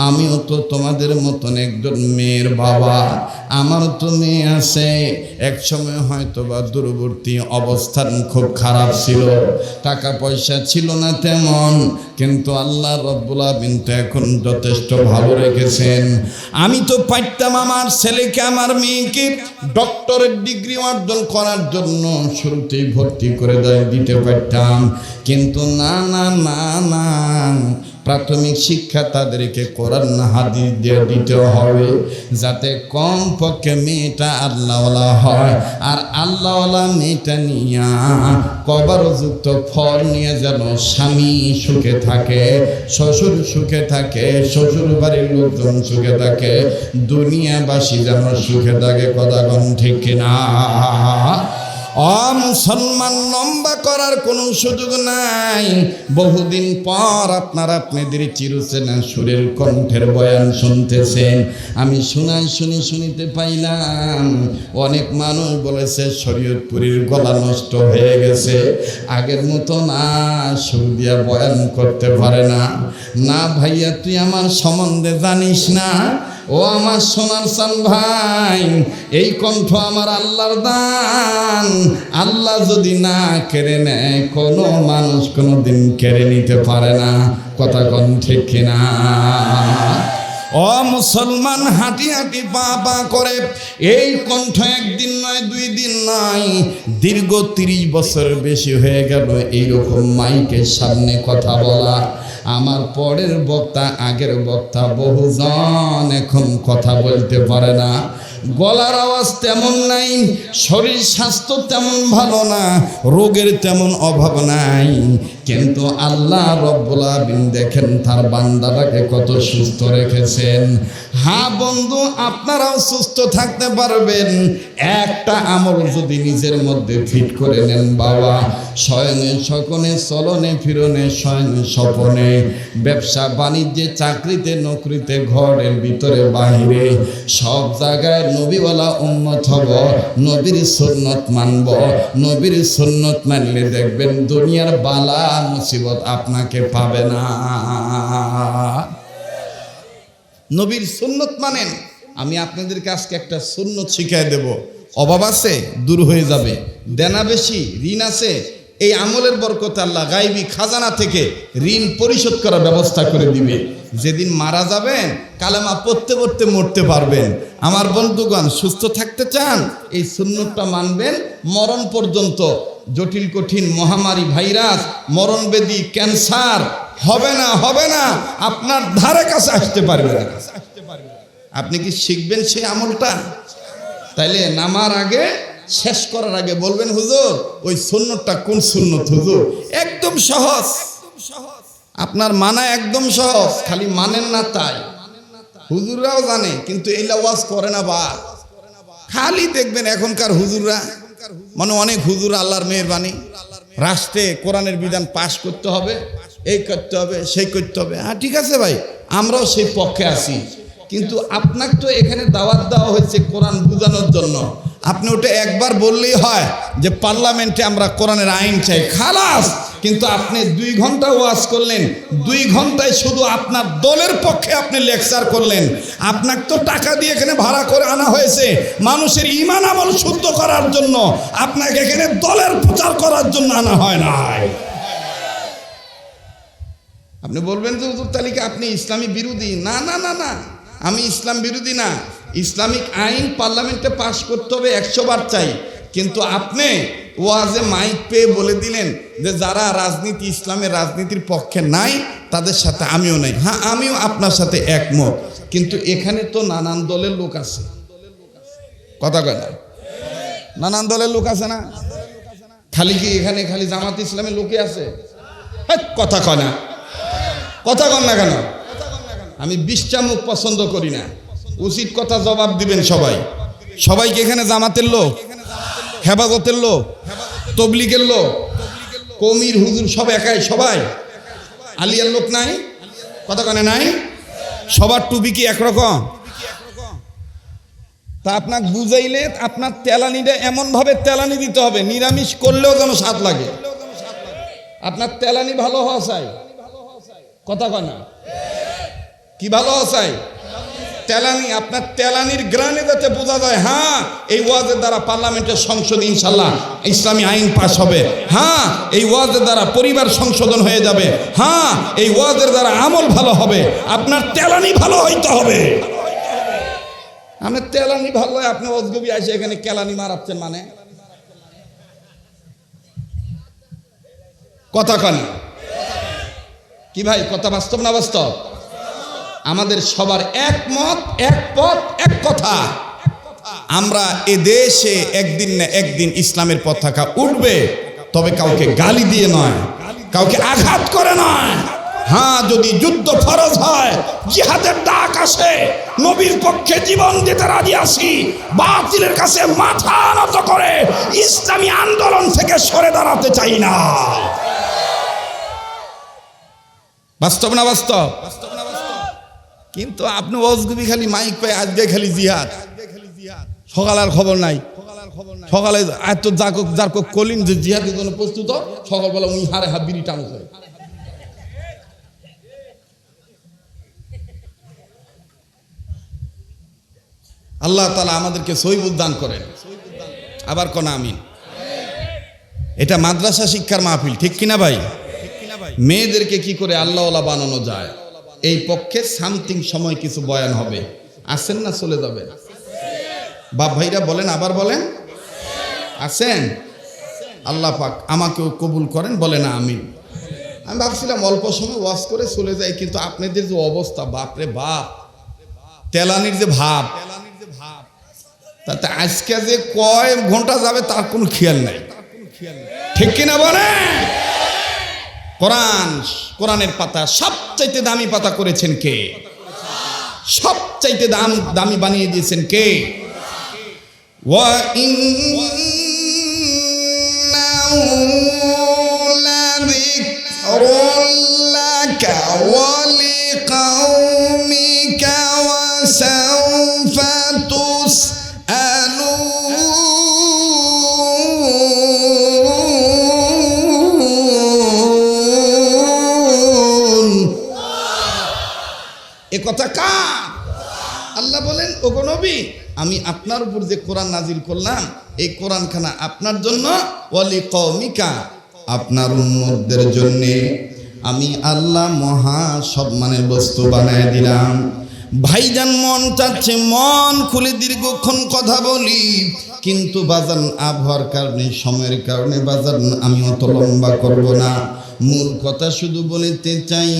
আমিও তো তোমাদের মতন একজন মেয়ের বাবা। আমার তো মেয়ে আছে। এক সময় হয়তো বা দূরবর্তী অবস্থান খুব খারাপ ছিল, টাকা পয়সা ছিল না তেমন, কিন্তু আল্লাহ রব্বুল আমিন তো এখন যথেষ্ট ভালো রেখেছেন। আমি তো পারতাম আমার ছেলেকে, আমার মেয়েকে ডক্টরের ডিগ্রি অর্জন করার জন্য শুরুতেই ভর্তি করে দিতে পারতাম, কিন্তু না না না না, প্রাথমিক শিক্ষা তাদেরকে কোরআন হাদিস দিয়ে দিতে হবে, যাতে কম পক্ষে মেয়েটা আল্লাহওয়ালা হয়। আর আল্লাহওয়ালা মেয়েটা নিয়া কবরযুক্ত ফল নিয়ে যেন স্বামী সুখে থাকে, শ্বশুর সুখে থাকে, শ্বশুর বাড়ির লোকজন সুখে থাকে, দুনিয়াবাসী যেন সুখে থাকে। কথা কোন ঠিক কিনা? মুসলমান লম্বা করার কোনো সুযোগ নাই। বহুদিন পর আপনারা আপনাদের চিরচেনা সুরের কণ্ঠের বয়ান শুনতেছেন। আমি শুনিতে পাইলাম অনেক মানুষ বলেছে শরীয়তপুরীর গলা নষ্ট হয়ে গেছে, আগের মতো না সুর দিয়া বয়ান করতে পারে না। না ভাইয়া, তুই আমার সম্বন্ধে জানিস না। ও আমার সোনার চান ভাই, এই কণ্ঠ আমার আল্লাহর দান। আল্লাহ যদি না কেড়ে নেয়, কোনো মানুষ কোনোদিন কেড়ে নিতে পারে না। কথা কোন ঠিক কিনা? ও মুসলমান, হাঁটি হাঁটি পা পা করে এই কণ্ঠ একদিন নয়, 2 দিন নয়, দীর্ঘ 30 বছরের বেশি হয়ে গেল এইরকম মাইকের সামনে কথা বলা। আমার পরের বক্তা, আগের বক্তা বহুজন এখন কথা বলতে পারে না, গলার আওয়াজ তেমন নাই, শরীর স্বাস্থ্য তেমন ভালো না, রোগের তেমন অভাব নাই, কিন্তু আল্লাহ রব্বুল আমিন দেখেন তার বান্দাটাকে কত সুস্থ রেখেছেন। হ্যাঁ বন্ধু, আপনারাও সুস্থ থাকতে পারবেন একটা আমল যদি নিজের মধ্যে ফিট করে নেন। বাবা, শয়নে সকনে, চলনে ফিরনে, শয়নে স্বপনে, ব্যবসা বাণিজ্যে, চাকরিতে নকরিতে, ঘরের ভিতরে বাহিরে, সব জায়গায় নবীওয়ালা উম্মত হব, নবীর সুন্নত মানব। নবীর সুন্নত মানলে দেখবেন দুনিয়ার বালা মুসিবত আপনাকে পাবে না। নবীর সুন্নত মানেন। আমি আপনাদেরকে আজকে একটা সুন্নত শিখাই দেব। অভাব আছে, দূর হয়ে যাবে। দেনা বেশি, ঋণ আছে, এই আমলের বরকতে আল্লাহ গায়বী খাজানা থেকে ঋণ পরিশোধ করার ব্যবস্থা করে দিবে। যেদিন মারা যাবেন কালেমা পড়তে পড়তে মরতে পারবেন। আমার বন্ধুগণ, সুস্থ থাকতে চান, এই সুন্নতটা মানবেন মরণ পর্যন্ত। জটিল কঠিন মহামারী, ভাইরাস, মরণবেদী, ক্যান্সার হবে না, আপনার ধারে কাছে আসতে পারবে না। আপনি কি শিখবেন সেই আমলটা? তাইলে নামার আগে, শেষ করার আগে বলবেন, হুজুর ওই সুন্নতটা কোন সুন্নত হুজুর? একদম সহজ, আপনার মানা একদম সহজ, খালি মানেন না তাই। হুজুররাও জানে, কিন্তু এই ওয়াজ করে না। বা খালি দেখবেন এখনকার হুজুররা, মানে অনেক হুজুর আল্লাহর মেহেরবানি, রাষ্ট্রে কোরআনের বিধান পাশ করতে হবে, এই করতে হবে, সেই করতে হবে। হ্যাঁ ঠিক আছে ভাই, আমরাও সেই পক্ষে আছি, কিন্তু আপনাকে তো এখানে দাওয়াত দেওয়া হয়েছে কোরআন বোঝানোর জন্য। আপনি ওটা একবার বললেই হয় যে পার্লামেন্টে আমরা কোরআনের আইন চাই, খালাস। কিন্তু আপনি 2 ঘন্টা ওয়াজ করলেন, 2 ঘন্টায় শুধু আপনার দলের পক্ষে আপনি লেকচার করলেন। আপনাকে তো টাকা দিয়ে এখানে ভাড়া করে আনা হয়েছে মানুষের ঈমান আমল শুদ্ধ করার জন্য, আপনাকে এখানে দলের প্রচার করার জন্য আনা হয় নাই। আপনি বলবেন যে হুজুর তালিকা আপনি ইসলামী বিরোধী। না না না না, আমি ইসলাম বিরোধী না। ইসলামিক আইন পার্লামেন্টে পাশ করতে হবে, 100 বার চাই, কিন্তু আপনি ওয়াজে মাইক পেয়ে বলে দিলেন যে যারা রাজনীতি ইসলামের রাজনীতির পক্ষে নাই তাদের সাথে আমিও নাই। হ্যাঁ, আমিও আপনার সাথে একমত, কিন্তু এখানে তো নানান দলের লোক আছে, কথা কয় না? নানান দলের লোক আছে না? খালি কি এখানে খালি জামাত ইসলামের লোকই আছে? কথা কয় না, কথা কন না কেন? আমি 20টা মুখ পছন্দ করি না, উচিত কথা জবাব দিবেন সবাই। সবাই কি এখানে জামাতের লোক, হেফাজতের লোক, তবলিগের লোক, কমির হুজুর সব একাই? সবাই আলিয়ার লোক নাই? কথা কনে নাই? সবার টুপি কি একরকম? তা আপনাকে বুঝাইলে আপনার তেলানিটা এমন ভাবে তেলানি দিতে হবে নিরামিষ করলেও যেন স্বাদ লাগে। আপনার তেলানি ভালো হওয়া চাই, কথা কয় না? কি ভালো হওয়া চাই? তেলানি, আপনার তেলানির গ্রানে যাতে বোঝা যায় হ্যাঁ এই ওয়াজের দ্বারা পার্লামেন্টের সংসদ ইনশাল্লাহ ইসলামী আইন পাস হবে, হ্যাঁ এই ওয়াজের দ্বারা পরিবার সংশোধন হয়ে যাবে, হ্যাঁ এই ওয়াজের দ্বারা আমল ভালো হবে। আপনার তেলানি ভালো হইতে হবে। আমার তেলানি ভালো হয়, আপনি অজগবি আসে এখানে কেলানি মারাচ্ছেন মানে? কথা কন কি ভাই? কথা বাস্তব না বাস্তব? আমাদের সবার একমত, এক পথ, এক কথা। আমরা এ দেশে একদিন না একদিন ইসলামের পতাকা উঠবে, তবে কাউকে গালি দিয়ে নয়, কাউকে আঘাত করে নয়। হ্যাঁ, যদি যুদ্ধ ফরজ হয়, জিহাদের ডাক আসে, নবীর পক্ষে জীবন দিতে রাজি আছি, বাতিলের কাছে মাথা নত করে ইসলামী আন্দোলন থেকে সরে দাঁড়াতে চাই না। বাস্তব না বাস্তব? কিন্তু আপনি অজগুবি খালি মাইক পায়, আজকে খালি জিহাদ, সকাল আর খবর নাই। সকালে এত যার কলিন যে জিহাদের জন্য প্রস্তুত, সকালবেলা উনি হারে হাত বিড়ি টান করে। আল্লাহ তাআলা আমাদেরকে সহিবুল দান করেন। আবার কোন আমিন। এটা মাদ্রাসা শিক্ষার মাহফিল, ঠিক কিনা ভাই? মেয়েদেরকে কি করে আল্লাহওয়ালা বানানো যায় এই পক্ষে সামথিং সময় কিছু বয়ান হবে। আসেন না চলে যাবেন? বাপ ভাইরা বলেন, আবার বলেন, আসেন? আল্লাহ পাক আমাকেও কবুল করেন, বলে না আমিন। আমি ভাবছিলাম অল্প সময় ওয়াজ করে চলে যাই, কিন্তু আপনাদের যে অবস্থা, বাপরে বাপ, তেলানির যে ভাব, তাতে আজকে যে কয় ঘন্টা যাবে তার কোনো খেয়াল নাই, ঠিক কিনা বলে? কোরআনের পাতা সবচাইতে দামি পাতা করেছেন কে? সবচাইতে দামি বানিয়ে দিয়েছেন কে? ওয়া ইন্নাহু লাযিকরুন লাকা ওয়া লিকাওমিকা ওয়া সাওফা তুসআলুন। এ কথা কার? আল্লাহ বলেন, ওগো নবী, আমি আপনার উপর যে কোরআন নাজিল করলাম, এই কোরআনখানা আপনার জন্য, ওয়ালি কওমিকা, আপনার উম্মতদের জন্য আমি আল্লাহ মহা সম্মানের বস্তু বানায় দিলাম। ভাইজান, মন চাচ্ছে মন খুলে দীর্ঘক্ষণ কথা বলি, কিন্তু বাজান আবহাওয়ার কারণে, সময়ের কারণে বাজান আমি অত লম্বা করব না। মূল কথা শুধু বলতে চাই,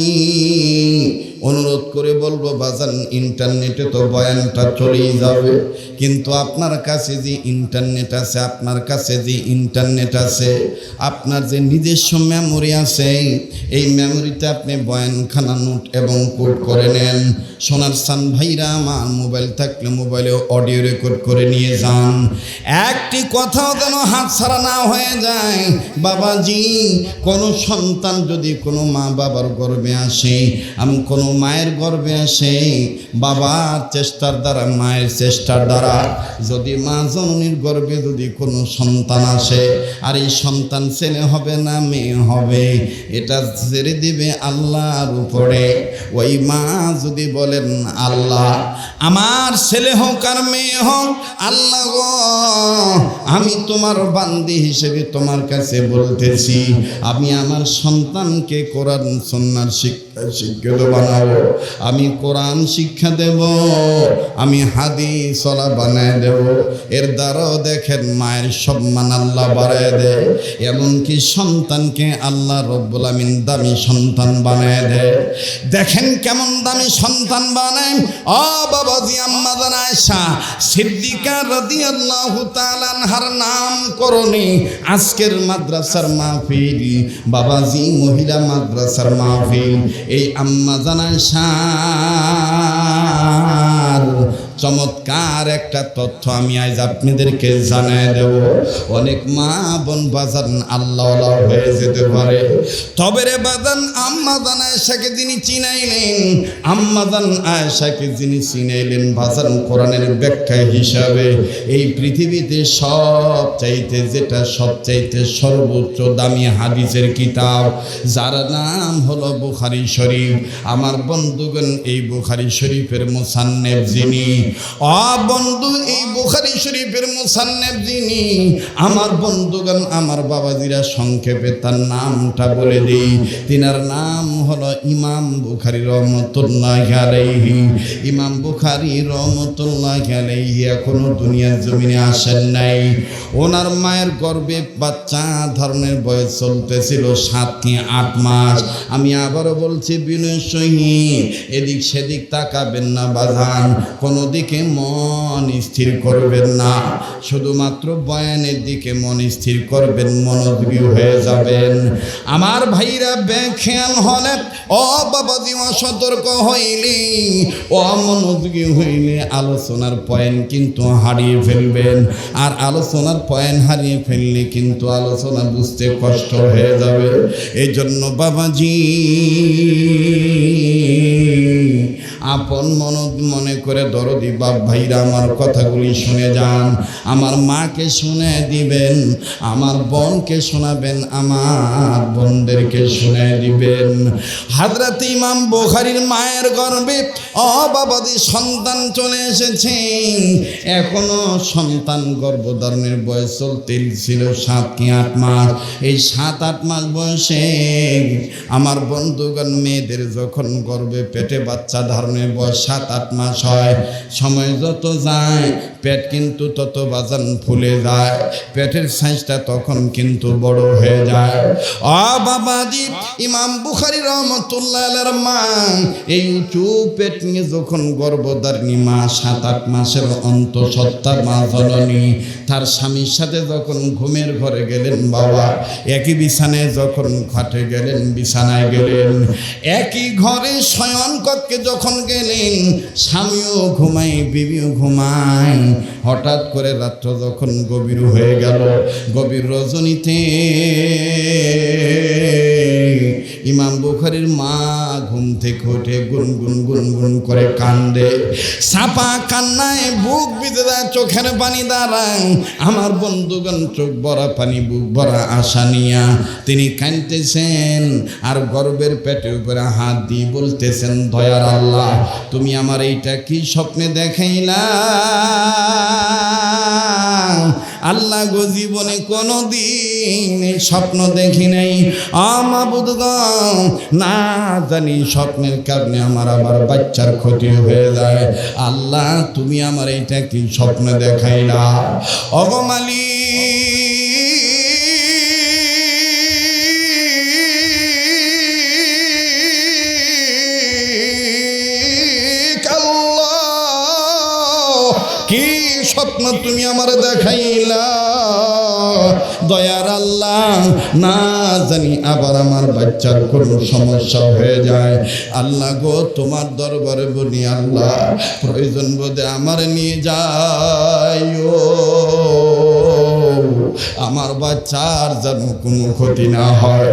অনুরোধ করে বলবো বাজান, ইন্টারনেটে তো বয়ানটা চলেই যাবে, কিন্তু আপনার কাছে যে ইন্টারনেট আছে, আপনার কাছে যে ইন্টারনেট আছে, আপনার যে নিজস্ব মেমোরি আছে, এই মেমোরিতে আপনি বয়ানখানা নোট এবং কোড করে নেন। সোনার সান ভাইরা, আমার মোবাইল থাকলে মোবাইলে অডিও রেকর্ড করে নিয়ে যান। একটি কথাও যেন হাত ছাড়া না হয়ে যায়। বাবাজি, কোনো সন্তান যদি কোনো মা বাবার গর্ভে আসে, আমি কোনো মায়ের গর্ভে আসে, বাবার চেষ্টার দ্বারা, মায়ের চেষ্টার দ্বারা যদি মা জননীর গর্ভে যদি কোনো সন্তান আসে, আর এই সন্তান ছেলে হবে না মেয়ে হবে, এটা ছেড়ে দিবে আল্লাহর উপরে। ওই মা যদি বলেন, আল্লাহ আমার ছেলে হোক আর মেয়ে হোক, আল্লাহ গো আমি তোমার বান্দি হিসেবে তোমার কাছে বলতেছি, আমি আমার সন্তানকে কোরআন সুন্নাহর শিক্ষা শিক্ষিত বানাবো, আমি কোরআন শিক্ষা দেব, আমি হাদিস ওয়ালা বানায় দেব। এর দ্বারাও দেখেন মায়ের সম্মান আল্লাহ বাড়ায় দেয়, এমনকি সন্তানকে আল্লাহ রব্বুল আমিন দামি সন্তান বানায় দেয়। দেখেন কেমন দামি সন্তান বানায়। ও বাবাজি, আম্মা জান আয়েশা সিদ্দিকা রাদিয়াল্লাহু তাআলা আনহার নাম করণে আজকের মাদ্রাসার মাহফিল, বাবাজি মহিলা মাদ্রাসার মাহফিল, এই আম্মা জান আয়েশার চমৎকার একটা তথ্য আমি আজ আপনাদেরকে জানায় দেব। অনেক মা বোন বাজান আল্লাহওয়ালা হয়ে যেতে পারে, তবে রে বাজান আম্মা জান আয়েশাকে যিনি চিনাইলেন, আম্মা জান আয়েশাকে যিনি চিনাইলেন বাজান কোরআনের ব্যাখ্যা হিসাবে, এই পৃথিবীতে সবচাইতে যেটা সবচাইতে সর্বোচ্চ দামি হাদিসের কিতাব, যার নাম হলো বুখারী শরীফ। আমার বন্ধুগণ, এই বুখারী শরীফের মুসান্নেফ যিনি, বন্ধু এই বুখারী শরীফের মুসান্নেফ যিনি, আমার বন্ধুগণ আমার বাবাজিরা সংক্ষেপে তার নামটা বলে দিই। তিনার নাম হলো ইমাম বুখারী রহমতুল্লাহি আলাইহি। ইমাম বুখারী রহমতুল্লাহি আলাইহি এখনো দুনিয়ার জমিনে আসেন নাই। ওনার মায়ের গর্ভে বাচ্চা ধারণের বয়স চলতেছিল 7 থেকে 8 মাস। আমি আবারও বলছি বিনয় সহিত এদিক সেদিক তাকাবেন না বাজান, কোনো দিকে মন স্থির করবেন না, শুধুমাত্র বয়ানের দিকে মন স্থির করবেন, মনোযোগী হয়ে যাবেন। আমার ভাইরা বেখেয়াল হলে, ও বাবাজি অসতর্ক হইলে, অমনোযোগী হইলে আলোচনার পয়েন্ট কিন্তু হারিয়ে ফেলবেন। আর আলোচনার পয়েন্ট হারিয়ে ফেললে কিন্তু আলোচনা বুঝতে কষ্ট হয়ে যাবে। এই জন্য বাবাজি আপন মনে করে দরদি বাপ ভাইরা আমার কথাগুলি শুনে যান। আমার মাকে শুনে দিবেন, আমার বোনকে শোনাবেন, আমার বোনদেরকে শুনে দিবেন। হযরত ইমাম বুখারীর মায়ের গর্ভে বাবাদি সন্তান চলে এসেছে। এখনো সন্তান গর্ভধারণের বয়স চলতেছিল 7 কি 8 মাস। এই 7-8 মাস বয়সে আমার বন্ধুগণ মেয়েদের যখন গর্ভে পেটে বাচ্চা ধারণের বয়স 7-8 মাস হয়, সময় যত যায় পেট কিন্তু তত বাজান ফুলে যায়, পেটের সাইজটা তখন কিন্তু বড় হয়ে যায়। বাবাজি ইমাম বুখারী রাহমাতুল্লাহ আলাইহির মা এই উঁচু পেট নিয়ে যখন গর্ভধারিণী মা 7-8 মাসের অন্তঃসত্ত্বা মা জননী তার স্বামীর সাথে যখন ঘুমের ঘরে গেলেন, বাবা একই বিছানায় যখন খাটে গেলেন, বিছানায় গেলেন, একই ঘরে শয়ন কক্ষে যখন গেলেন, স্বামীও ঘুমায় বিবিও ঘুমায়। হঠাৎ করে রাত্র যখন গভীর হয়ে গেল, গভীর রজনীতে ইমাম বুখারীর মা ঘুম থেকে উঠে গুনগুন গুনগুন করে কান্দে, সাপা কান্নায় বুক ভিজে যায়, চোখের পানি দাঁড়ায়। আমার বন্ধুগণ চোখ ভরা পানি, বুক ভরা আশা নিয়া তিনি কাঁদতেছেন আর গর্বের পেটের উপরে হাত দিয়ে বলতেছেন, দয়ার আল্লাহ তুমি আমার এইটা কি স্বপ্নে দেখাইলা? আল্লাহ গো জীবনে কোনো দিন স্বপ্ন দেখি নাই, মাবুদগণ না জানি স্বপ্নের কারণে আমার আবার বাচ্চার ক্ষতি হয়ে যায়। আল্লাহ তুমি আমার এইটা কি স্বপ্ন দেখাইলা? ওগো মালিক কি স্বপ্ন তুমি আমার দেখাইলা? দয়ার আল্লাহ না জানি আবার আমার বাচ্চার কোনো সমস্যা হয়ে যায়। আল্লাহ গো তোমার দরবারে বলি, আল্লাহ প্রয়োজন বোধে আমার নিয়ে যাইও, আমার বাচ্চার যেন কোনো ক্ষতি না হয়।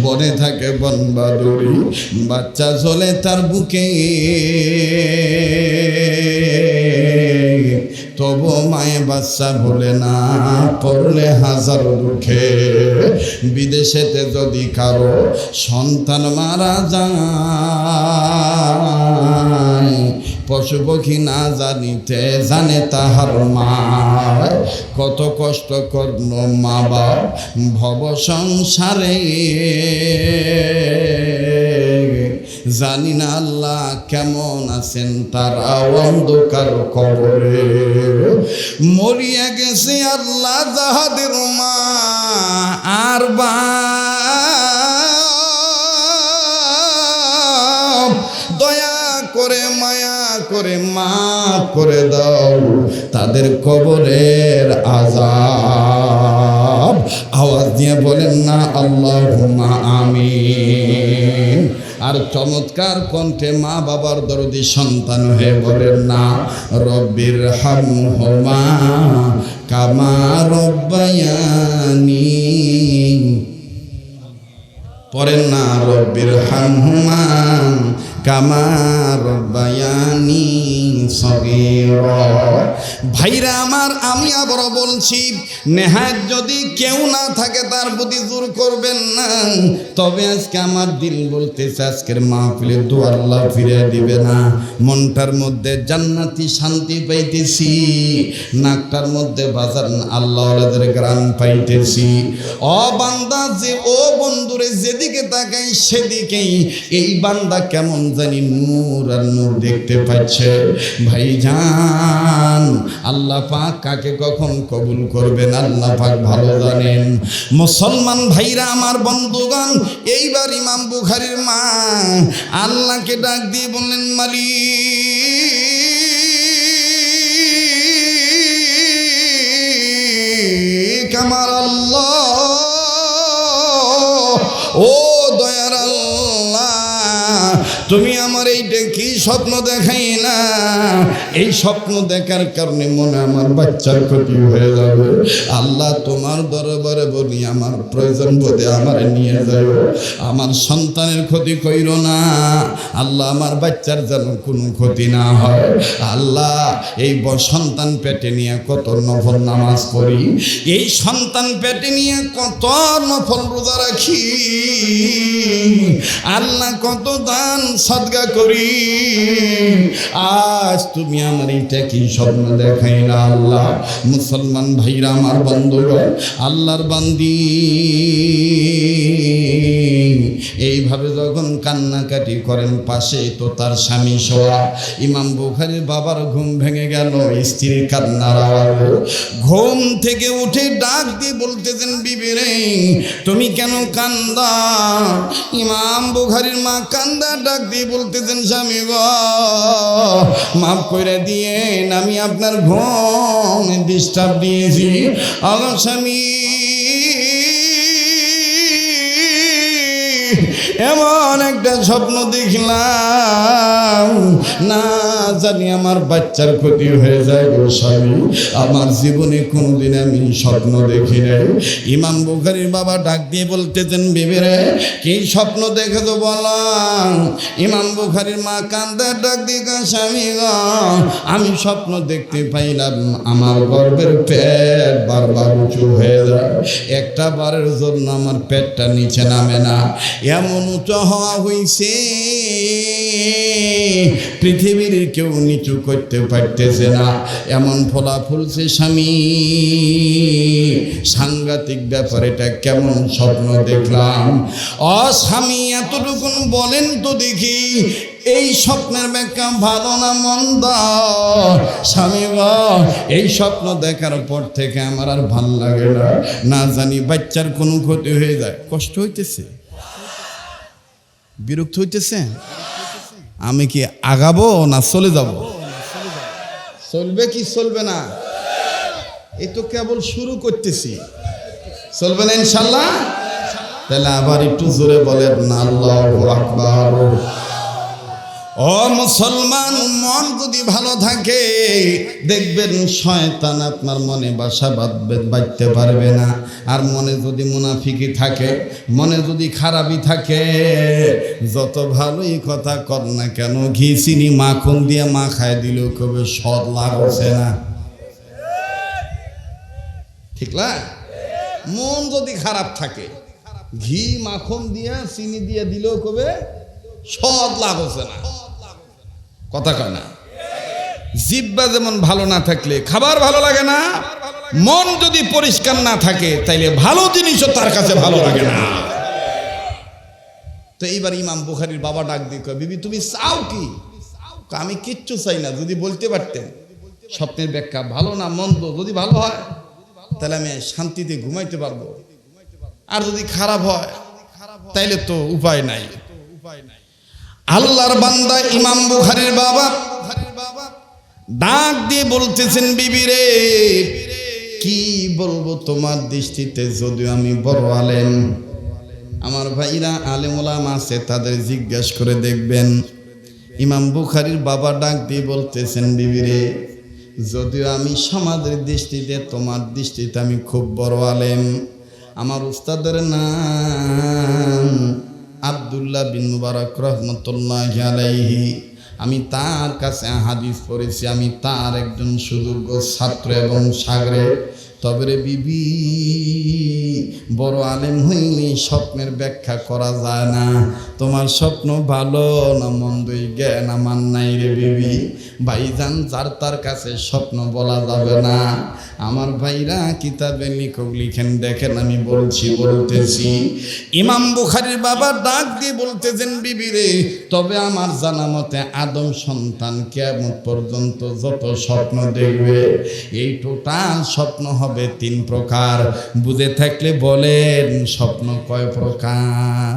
বনে থাকে বনবাদুরি, বাচ্চা চলে তার বুকে, তবু মায়ে বাচ্চা ভুলে না, পড়লে হাজার দুঃখে। বিদেশেতে যদি কারো সন্তান মারা যায়, পশু পক্ষী না জানিতে জানে তাহার মা, কত কষ্ট করল মা বাপ ভব সংসারে। জানি না আল্লাহ কেমন আছেন তারা অন্ধকার কবরে। মরিয়া গেছে আল্লাহ যাহাদের মা আর বাপ, দয়া করে মায়া করে মাফ করে দাও তাদের কবরের আযাব। আওয়াজ দিয়ে বলেন না আল্লাহুম্মা আমিন। আর চমৎকার কণ্ঠে মা বাবার দরদি সন্তান হয়ে বলেন না রব্বির হামহুমা কামা রব্বায়ানি। পড়েন না রব্বির হামহুমা কামা রব্বায়ানি সগীরা। ভাইরা আমার, আমি আবারও বলছি, নেহাত যদি কেউ না থাকে তার প্রতি জোর করবেন না। তবে আজকে আমার দিল বলতেছে আজকের মাহফিলে দোয়া আল্লাহ ফিরে দিবে না। মনটার মধ্যে জান্নাতি শান্তি পাইতেছি, নাকটার মধ্যে বাজার আল্লাহর গ্রাম পাইতেছি। ও বান্দা, যে ও বন্ধুরে যেদিকে তাকাই সেদিকেই এই বান্দা কেমন জানি নূর আর নূর দেখতে পাচ্ছে। ভাইজান, আল্লাহ পাক কাকে কখন কবুল করবেন আল্লাহ পাক ভালো জানেন। মুসলমান ভাইরা আমার, বন্ধুগণ, এইবার ইমাম বুখারীর মা আল্লাহকে ডাক দিয়ে বললেন মালিক আমার আল্লাহ, ও দয়ার আল্লাহ, তুমি আমার এইটা কি স্বপ্ন দেখাই না? এই স্বপ্ন দেখার কারণে মনে আমার বাচ্চার ক্ষতি হয়ে যাবে। আল্লাহ তোমার দরবারে বলি, আমার প্রয়োজন বোধে আমার নিয়ে যাও, আমার সন্তানের ক্ষতি কইরো না। আল্লাহ আমার বাচ্চার যেন কোনো ক্ষতি না হয়। আল্লাহ এই সন্তান পেটে নিয়ে কত নফল নামাজ পড়ি, এই সন্তান পেটে নিয়ে কত নফল রোজা রাখি, আল্লাহ কত দান সাদকা করি। আজ তুমি আমার এটা কি স্বপ্ন দেখাই না আল্লাহ। মুসলমান ভাইরা আমার, বন্ধুগণ, আল্লাহর বান্দি এইভাবে যখন কান্নাকাটি করেন, পাশে তো তার স্বামী শোয়া। ইমাম বুখারীর বাবার ঘুম ভেঙে গেল স্ত্রীর কান্নার আওয়াজে। ঘুম থেকে উঠে ডাক দিয়ে বলতেছেন, বিবি রে তুমি কেন কান্দা? ইমাম বুখারীর মা কান্দা ডাক দিয়ে বলতেছেন, স্বামী গো মাফ করে দিয়েন, আমি আপনার ঘুম ডিস্টার্ব দিয়েছি। আমার স্বামী, এমন একটা স্বপ্ন দেখলাম, না জানি আমার বাচ্চার ক্ষতি হয়ে যায় গো স্বামী। আমার জীবনে কোনদিন আমি স্বপ্ন দেখি নাই। ইমাম বুখারীর বাবা ডাক দিয়ে বলতেছেন, বিবি রে কি স্বপ্ন দেখে তো বললাম। ইমাম বুখারীর মা কান্দা ডাক দিয়ে, স্বামী গো আমি স্বপ্ন দেখতে পাইলাম আমার গর্ভের পেট বারবার উঁচু হয়ে যায়, একটা বারের জন্য আমার পেটটা নিচে নামে না। এমন উঁচু হওয়া হইছে পৃথিবীর কেউ নিচু করতে পারতেছে না, এমন ফলা ফুলছে স্বামী। সাংঘাতিক ব্যাপার, এটা কেমন স্বপ্ন দেখলাম। ও স্বামী, এতটুকুন বলেন তো দেখি, এই স্বপ্নের ব্যাখ্যা ভালো না মন্দ? স্বামী গো, এই স্বপ্ন দেখার পর থেকে আমার আর ভাল লাগে না, না জানি বাচ্চার কোনো ক্ষতি হয়ে যায়। কষ্ট হইতেছে, বিরক্ত হইতেছে। আমি কি আগাবো না চলে যাব? চলবে কি চলবে না? এই তো কেবল শুরু করতেছি, চলবে না ইনশাল্লাহ? তাহলে আবার একটু জোরে বলেন না আল্লাহু আকবার। ও মুসলমান, মন যদি ভালো থাকে দেখবেন শয়তান আপনার মনে বাসা বাঁধতে পারবে না। আর মনে যদি মুনাফিকি থাকে, মনে যদি খারাপই থাকে, যত ভালোই কথা কর না কেন, ঘি চিনি মাখন দিয়ে মাখায় দিলেও কবে সদ লাগছে না। ঠিক না? মন যদি খারাপ থাকে, ঘি মাখন দিয়া চিনি দিয়ে দিলেও কবে সদ লাগছে না। কথা কয় না? জিহ্বা যেমন ভালো না থাকলে খাবার ভালো লাগে না, মন যদি পরিষ্কার না থাকে তাইলে ভালো জিনিসও তার কাছে ভালো লাগে না। তো এইবার ইমাম বুখারীর বাবা ডাক দিয়ে কয়, বিবি তুমি চাও কি? আমি কিচ্ছু চাই না, যদি বলতে পারতেন স্বপ্নের ব্যাখ্যা ভালো না মন্দ, যদি ভালো হয় তাহলে আমি শান্তিতে ঘুমাইতে পারবো, আর যদি খারাপ হয় তাইলে তো উপায় নাই। আল্লাহর বান্দা ইমাম বুখারীর বাবা ডাক দিয়ে বলতেছেন, বিবি রে কি বলবো তোমার দৃষ্টিতে যদিও আমি বড় আলেম, আমার ভাইরা আলেম ওলামা আছে তাদের জিজ্ঞেস করে দেখবেন। ইমাম বুখারীর বাবা ডাক দিয়ে বলতেছেন, বিবি রে যদিও আমি সমাজের দৃষ্টিতে তোমার দৃষ্টিতে আমি খুব বড় আলেম, আমার উস্তাদের নাম আব্দুল্লাহ বিন মুবারক রহমতুল্লাহি আলাইহি, আমি তার কাছে হাদিস পড়েছি, আমি তার একজন সুযোগ্য ছাত্র এবং শাগরেদ। তবে রে বিবি বড় আলেম হইলে স্বপ্নের ব্যাখ্যা করা যায় না, তোমার স্বপ্ন ভালো না মন্দই জ্ঞান আমার নাই রে বিবি। ভাইজান যার তার কাছে স্বপ্ন বলা যাবে না। আমার ভাইরা কিতাবে লিখক লিখেন, দেখেন আমি বলতেছি। ইমাম বুখারীর বাবা ডাক দিয়ে বলতেছেন, বিবি রে তবে আমার জানা মতে আদম সন্তান কিয়ামত পর্যন্ত যত স্বপ্ন দেখবে এই টোটাল স্বপ্ন হবে 3 প্রকার। বুঝে থাকলে বলেন স্বপ্ন কয় প্রকার?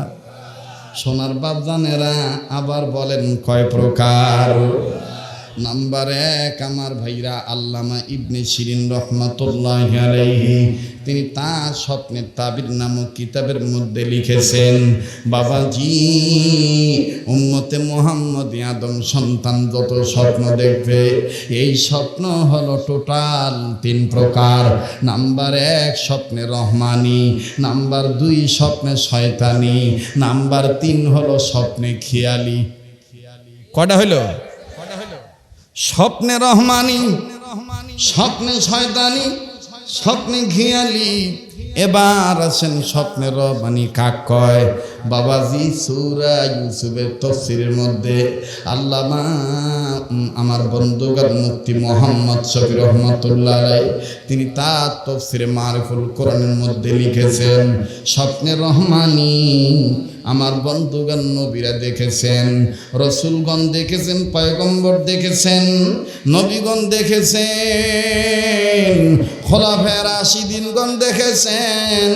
সোনার বাপজানেরা আবার বলেন কয় প্রকার? নাম্বার 1 আমার ভাইরা আল্লামা ইবনে শিরিন রহমাতুল্লাহি আলাইহি তিনি তার স্বপ্নের তাবির নামক কিতাবের মধ্যে লিখেছেন, বাবাজি উম্মতে মুহাম্মদী আদম সন্তান যত স্বপ্ন দেখবে এই স্বপ্ন হলো টোটাল 3 প্রকার। নাম্বার 1 স্বপ্নে রহমানি, নাম্বার 2 স্বপ্নে শয়তানি, নাম্বার 3 হলো স্বপ্নে খেয়ালি। কয়টা হইল? স্বপ্নে রহমানি, স্বপ্নে শয়তানি, স্বপ্নে খেয়ালি। এবার আছেন স্বপ্নে রহমানি কাক কয়? বাবাজি সূরা ইউসুফের তাফসীরের মধ্যে আল্লামা আমার বন্ধুগণ মুফতি মোহাম্মদ শফি রহমাতুল্লাহ আলাইহি তিনি তার তাফসীরে মারিফুল কোরআনের মধ্যে লিখেছেন, স্বপ্নে রহমানি আমার বন্ধুগণ নবীরা দেখেছেন, রসুলগণ দেখেছেন, পয়গম্বর দেখেছেন, নবীগণ দেখেছেন, খোলাফায়ে রাশিদিনগণ দেখেছেন,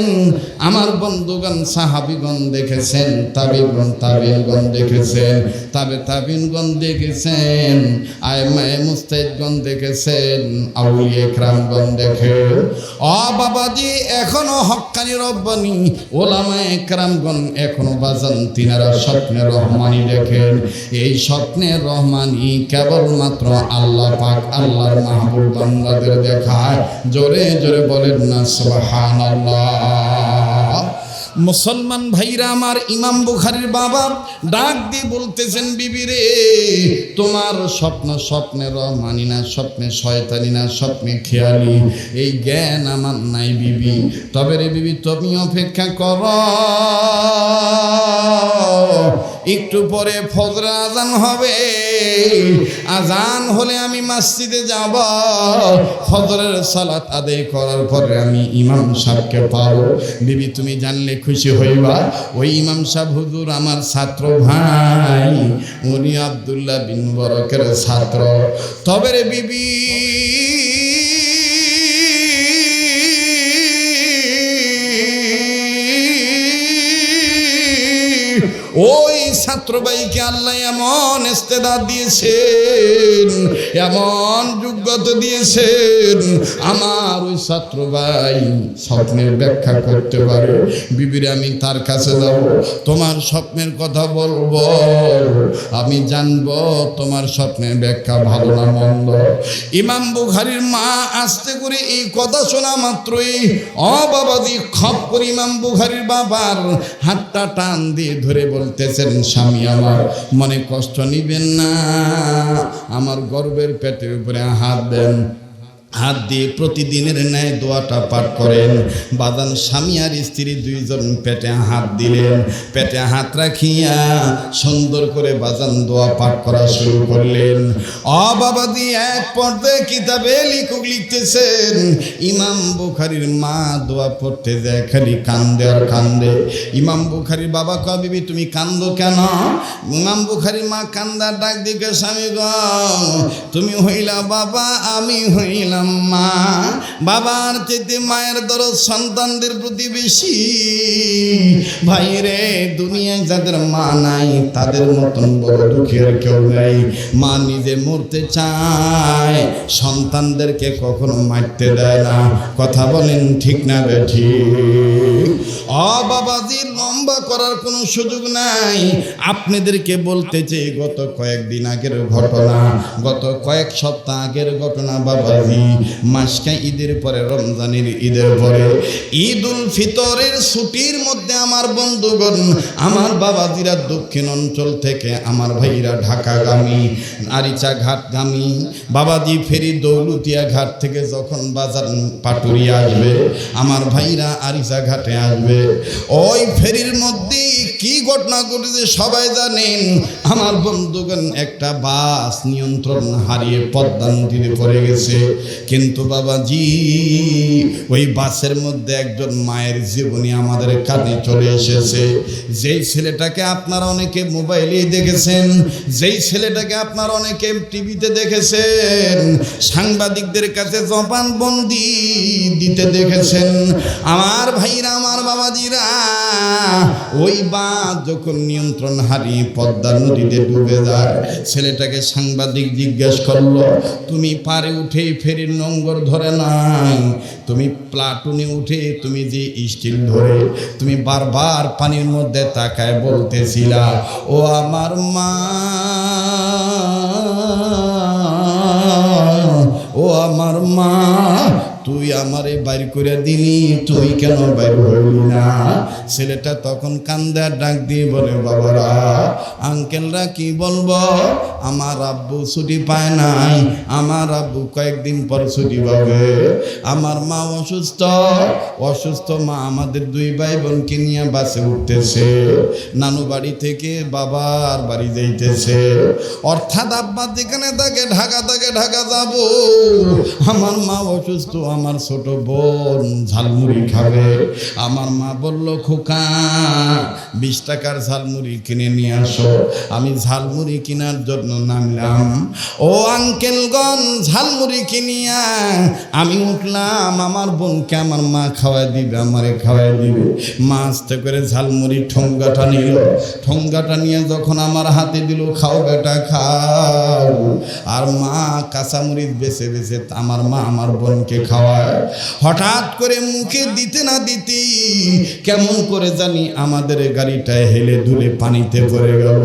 আমার বন্ধুগণ সাহাবীগণ দেখেছেন, তাবিঈনগণ দেখেছেন, তাবিঈনগণ দেখেছেন, আইমায়ে মুজতাহিদগণ দেখেছেন, আউলিয়া ইকরামগণ দেখেন। ও বাবাজি এখনো হক্কানি রব্বানি ওলামায়ে ইকরামগণ এখনো বাজান তিনারা স্বপ্নে রহমানি দেখেন। এই স্বপ্নে রহমানি কেবলমাত্র আল্লাহ পাক আল্লাহর মাহবুব বান্দাদের দেখায়। জোরে জোরে বলেন না সুবহানাল্লাহ। মুসলমান ভাইরা আমার, ইমাম বুখারীর বাবা ডাক দিয়ে বলতেছেন, বিবি রে তোমার স্বপ্ন স্বপ্নে রহমানি না, স্বপ্নে শয়তানি না, স্বপ্নে খেয়ালি, এই জ্ঞান আমার নাই বিবি। তবে রে বিবি তুমি অপেক্ষা করো, একটু পরে ফজর আজান হবে, আজান হলে আমি মসজিদে যাব, ফজরের সালাত আদায় করার পরে আমি ইমাম সাহেবকে পাবো। বিবি তুমি জানলে খুশি হইবা, ওই ইমাম সাহেব হুজুর আমার ছাত্র ভাই, উনি আব্দুল্লাহ বিন মুবারকের ছাত্র। তবে রে বিবি ওই ছাত্র ভাইকে আল্লাহ এমন ইস্তেদাদ দিয়েছেন, এমন যোগ্যতা দিয়েছেন, আমার ওই ছাত্র ভাই স্বপ্নের ব্যাখ্যা করতে পারে। বিবিরে আমি তার কাছে যাব, তোমার স্বপ্নের কথা বলবো, আমি জানবো তোমার স্বপ্নের ব্যাখ্যা ভালো না মন্দ। ইমাম বুখারীর মা আস্তে করে এই কথা শোনা মাত্রই ও বাবাজি খপ করে ইমাম বুখারীর বাবার হাতটা টান দিয়ে ধরে বলতেছেন, স্বামী আমার মনে কষ্ট নিবেন না, আমার গর্বের পেটের উপরে হাত দেন। হাত দিয়ে প্রতিদিনের ন্যায় দোয়াটা পাঠ করেন। বাদান স্বামী আর স্ত্রী দুইজন পেটে হাত দিলেন, পেটে হাত রাখিয়া সুন্দর করে বাজান দোয়া পাঠ করা শুরু করলেন। বাবাজি এক পর্দায় কিতাবে লিখতেছেন, ইমাম বুখারীর মা দোয়া পড়তে যায় খালি কান্দে আর কান্দে। ইমাম বুখারীর বাবা কয়, বিবি তুমি কান্দো কেন? ইমাম বুখারীর মা কান্দার ডাক দিকে, স্বামী গো তুমি হইলা বাবা, আমি হইলাম মা। বাবার চেয়ে মায়ের দরদ সন্তানদের প্রতি বেশি। ভাই রে, দুনিয়ায় যাদের মা নাই তাদের মতন বড় দুঃখের কেউ নাই। মা নিজে মরতে চায়, সন্তানদেরকে কখনো মারতে দেয় না। কথা বলেন ঠিক না বেঠিক? বাবাজি লম্বা করার কোনো সুযোগ নাই। আপনাদেরকে বলতে চাই গত কয়েকদিন আগের ঘটনা, গত কয়েক সপ্তাহ আগের ঘটনা। বাবাজি মাসকা ঈদের পরে, রমজানের ঈদের পরে, ঈদ উল ফিতরের ছুটির মধ্যে আমার বন্ধুগণ, আমার বাবাজিরা দক্ষিণ অঞ্চল থেকে, আমার ভাইরা ঢাকাগামী, আরিচা ঘাটগামী, বাবাজি ফেরি দৌলতিয়া ঘাট থেকে যখন বাজার পাটুরিয়া আসবে, আমার ভাইরা আরিচা ঘাটে আসবে, ওই ফেরির মধ্যে কি ঘটনা ঘটেছে সবাই জানেন। আমার বন্ধুগণ একটা বাস নিয়ন্ত্রণ হারিয়ে পদ্মা নদীতে পড়ে গেছে। কিন্তু বাবাজি ওই বাসের মধ্যে একজন মায়ের জীবনী আমাদের কানে চলে এসেছে। যেই ছেলেটাকে আপনারা অনেকে মোবাইলে দেখেছেন, যেই ছেলেটাকে আপনারা অনেকে টিভিতে দেখেছেন, সাংবাদিকদের কাছে জবানবন্দি দিতে দেখেছেন। আমার ভাইরা, আমার বাবাজিরা, ওই বাস যখন নিয়ন্ত্রণ হারিয়ে পদ্মা নদীতে ডুবে যায়, ছেলেটাকে সাংবাদিক জিজ্ঞেস করলো, তুমি পারে উঠে ফেরির নোঙ্গর ধরে নাই, তুমি প্লাটুনে উঠে তুমি যে স্টিল ধরে তুমি বারবার পানির মধ্যে তাকায় বলতেছিলা, ও আমার মা, ও আমার মা, তুই আমারে বাইর করে দিলি, তুই কেন বাইর হইলি না? ছেলেটা তখন কান্দে ডাক দিয়ে বলে, বাবারা, আঙ্কেলরা কি বলবো, আমার আব্বু ছুটি পায় নাই, আমার আব্বু কয়েকদিন পর ছুটি পাবে, আমার মা অসুস্থ, অসুস্থ মা আমাদের দুই ভাই বোনকে নিয়ে বাসে উঠতেছে, নানু বাড়ি থেকে বাবার বাড়ি যাইতেছে। অর্থাৎ আব্বা যেখানে থাকে, ঢাকা থাকে, ঢাকা যাব। আমার মা অসুস্থ, আমার ছোট বোন ঝালমুড়ি খাবে। আমার মা বলল, খোকা 20 টাকার ঝালমুড়ি কিনে নিয়ে আসো। আমি ঝালমুড়ি কেনার জন্য নামলাম। ও আঙ্কেলগণ, ঝালমুড়ি কিনিয়া আমি উঠলাম। আমার বোনকে আমার মা খাওয়াই দিবে, আমারে খাওয়াই দিবে। মা আস্তে করে ঝালমুড়ি ঠোঙ্গাটা নিল। ঠোঙ্গাটা নিয়ে যখন আমার হাতে দিল, খাও বেটা খাও। আর মা কাঁচামরিচ বেছে বেছে আমার মা আমার বোনকে খাওয়ায়। হঠাৎ করে মুখে দিতে না দিতেই কেমন করে জানি আমাদের গাড়িটায় হেলে দুলে পানিতে পড়ে গেল।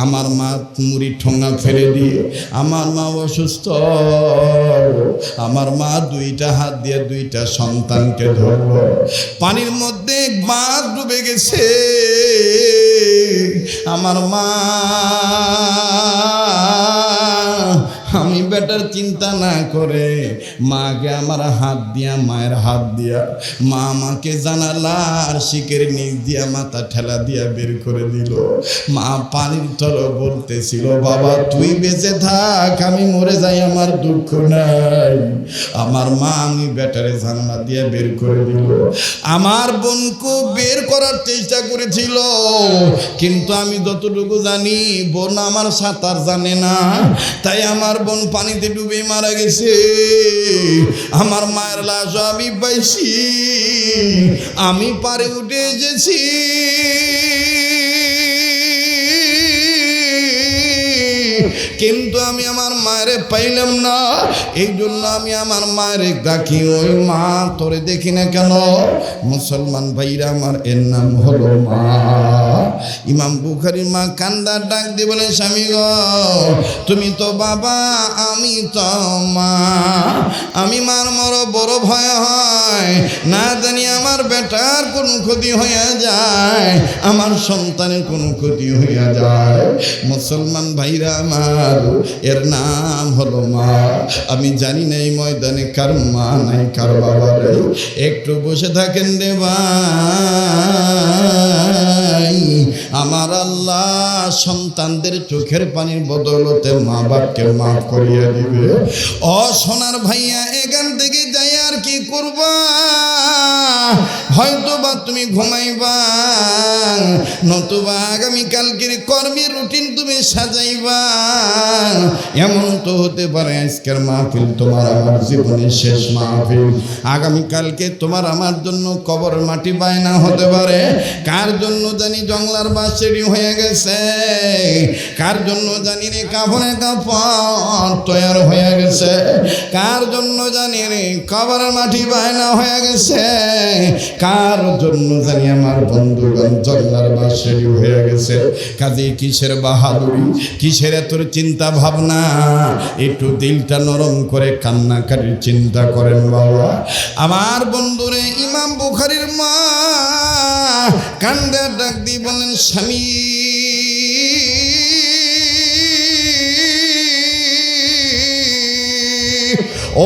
আমার মা মুড়ি ঠোঙ্গা ফেলে দিয়ে, আমার মা অসুস্থ, আমার মা দুইটা হাত দিয়ে দুইটা সন্তানকে ধরল। পানির মধ্যে বাঁধ ডুবে গেছে। আমার মা, আমি বেটার চিন্তা না করে মাকে আমার হাত দিয়া, মায়ের হাত দিয়া, মা আমাকে জানালার শিকের নিচ দিয়া মাথা ঠেলা দিয়া বের করে দিল। মা পানির তলে বলতেছিল, বাবা তুই বেঁচে থাক, আমি মরে যাই, আমার দুঃখ নাই। আমার মা আমি বেটারে জানালা দিয়া বের করে দিল। আমার বোনকে বের করার চেষ্টা করেছিল, কিন্তু আমি যতটুকু জানি বোন আমার সাঁতার জানে না, তাই আমার বোন পানিতে ডুবে মারা গেছে। আমার মায়ের লাশ আমি পাইছি, আমি পারে উঠে এসেছি। কিন্তু আমি আমার মায়েরে পাইলাম না। এই জন্য আমি আমার মায়ের ডাকি, ওই মা তোরে দেখি না কেন? মুসলমান ভাইরা আমার, এর নাম হলো মা। ইমাম বুখারীর মা কান্দার ডাক দিয়ে বলে, স্বামী গো তুমি তো বাবা, আমি তো মা। আমি মার বড় ভয় হয়, না জানি আমার বেটার কোনো ক্ষতি হইয়া যায়, আমার সন্তানের কোনো ক্ষতি হইয়া যায়। মুসলমান ভাইরা আমার, এর নাম হলো মা। আমি জানি না এই ময়দানে কার মা নাই, কার বাবা নাই। একটু বসে থাকেন রে ভাই, আমার আল্লাহ সন্তানদের চোখের পানির বদলতে মা বাপকে মাফ করিয়ে দিবে। ও সোনার ভাইয়া, এখান থেকে যাই আর কি করবা? হয়তো বা তুমি ঘুমাইবা, নতুবা আগামীকালকের কর্মের রুটিন তুমি সাজাইবা। এমন তো হতে পারে আজকের মাহফিল তোমার আমার জীবনের শেষ মাহফিল। আগামীকালকে তোমার আমার জন্য কবর মাটি বায়না হতে পারে। কার জন্য জানি জংলার বাঁশি হয়ে গেছে, কার জন্য জানি রে কাফনের কাপড় তৈয়ার হয়ে গেছে, কার জন্য জানি রে কবরের মাটি বায়না হয়ে গেছে, কার জন্য জানি আমার বন্ধুগণ জংলার বাঁশি হয়ে গেছে। কাজে কিসের বাহাদুরি, কিসের এত চিন্তা ভাবনা? একটু দিলটা নরম করে কান্নাকাটির চিন্তা করেন বাবা। আমার বন্ধুরে ইমাম বুখারীর মা কান্দে ডাক দিয়ে বলেন, স্বামী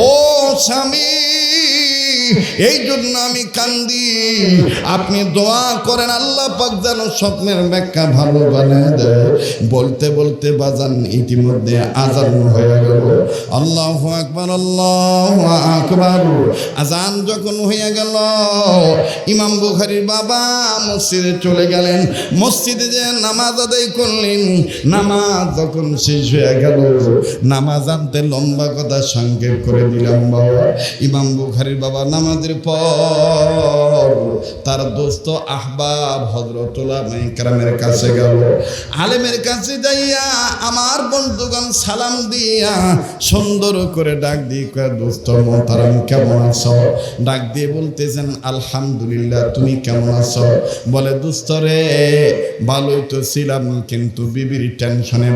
ও স্বামী, এই জন্য আমি কান্দি। আপনি দোয়া করেন আল্লাহ পাক যেন স্বপ্নের ব্যাখ্যা ভালো বানিয়ে দেয়। বলতে বলতে বাজান ইতিমধ্যে আজান হয়ে গেল। আল্লাহু আকবার, আল্লাহু আকবার। আজান যখন হয়ে গেল, ইমাম বুখারীর বাবা মসজিদে চলে গেলেন। মসজিদে যে নামাজ আদায় করলেন, নামাজ যখন শেষ হয়ে গেল, নামাজ আনতে লম্বা কথা সংক্ষেপ করে দিলাম বাবা। ইমাম বুখারীর বাবা নামাজের পর তার দোস্ত আহবাব হযরত উলামায়ে কেরামের কাছে গেল। আলেমের কাছে যাইয়া আমার বন্ধুগণ সালাম দিয়া সুন্দর করে ডাক দিয়ে কয়, দোস্ত মোহতারাম কেমন আছো? ডাক দিয়ে বলতেছেন, আলহামদুলিল্লাহ, তুমি কেমন আছো? বলে, দোস্ত রে ভালোই তো ছিলাম, কিন্তু বিবির টেনশনে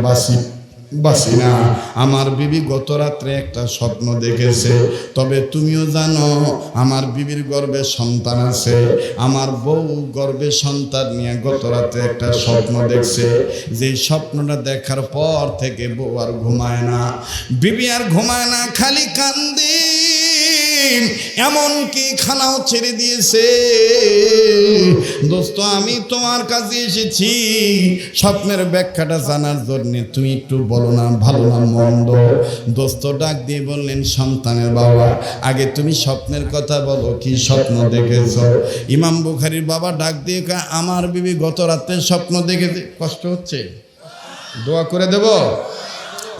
বাসি না। আমার বিবি গত রাত্রে একটা স্বপ্ন দেখেছে। তবে তুমিও জানো আমার বিবির গর্ভে সন্তান আছে। আমার বউ গর্ভে সন্তান নিয়ে গত রাত্রে একটা স্বপ্ন দেখছে। যে স্বপ্নটা দেখার পর থেকে বউ আর ঘুমায় না, বিবি আর ঘুমায় না, খালি কান্দে। এমনকি খানাও ছেড়ে দিয়েছে। দোস্ত, আমি তোমার কাছে এসেছি স্বপ্নের ব্যাখ্যাটা জানার জন্য। তুমি একটু বলো না, ভালো না মন্দ? দোস্ত ডাক দিয়ে বললেন, সন্তানের বাবা, আগে তুমি স্বপ্নের কথা বলো, কি স্বপ্ন দেখেছ? ইমাম বুখারীর বাবা ডাক দিয়ে কয়, আমার বিবি গত রাতে স্বপ্ন দেখেছে। কষ্ট হচ্ছে? দোয়া করে দেব?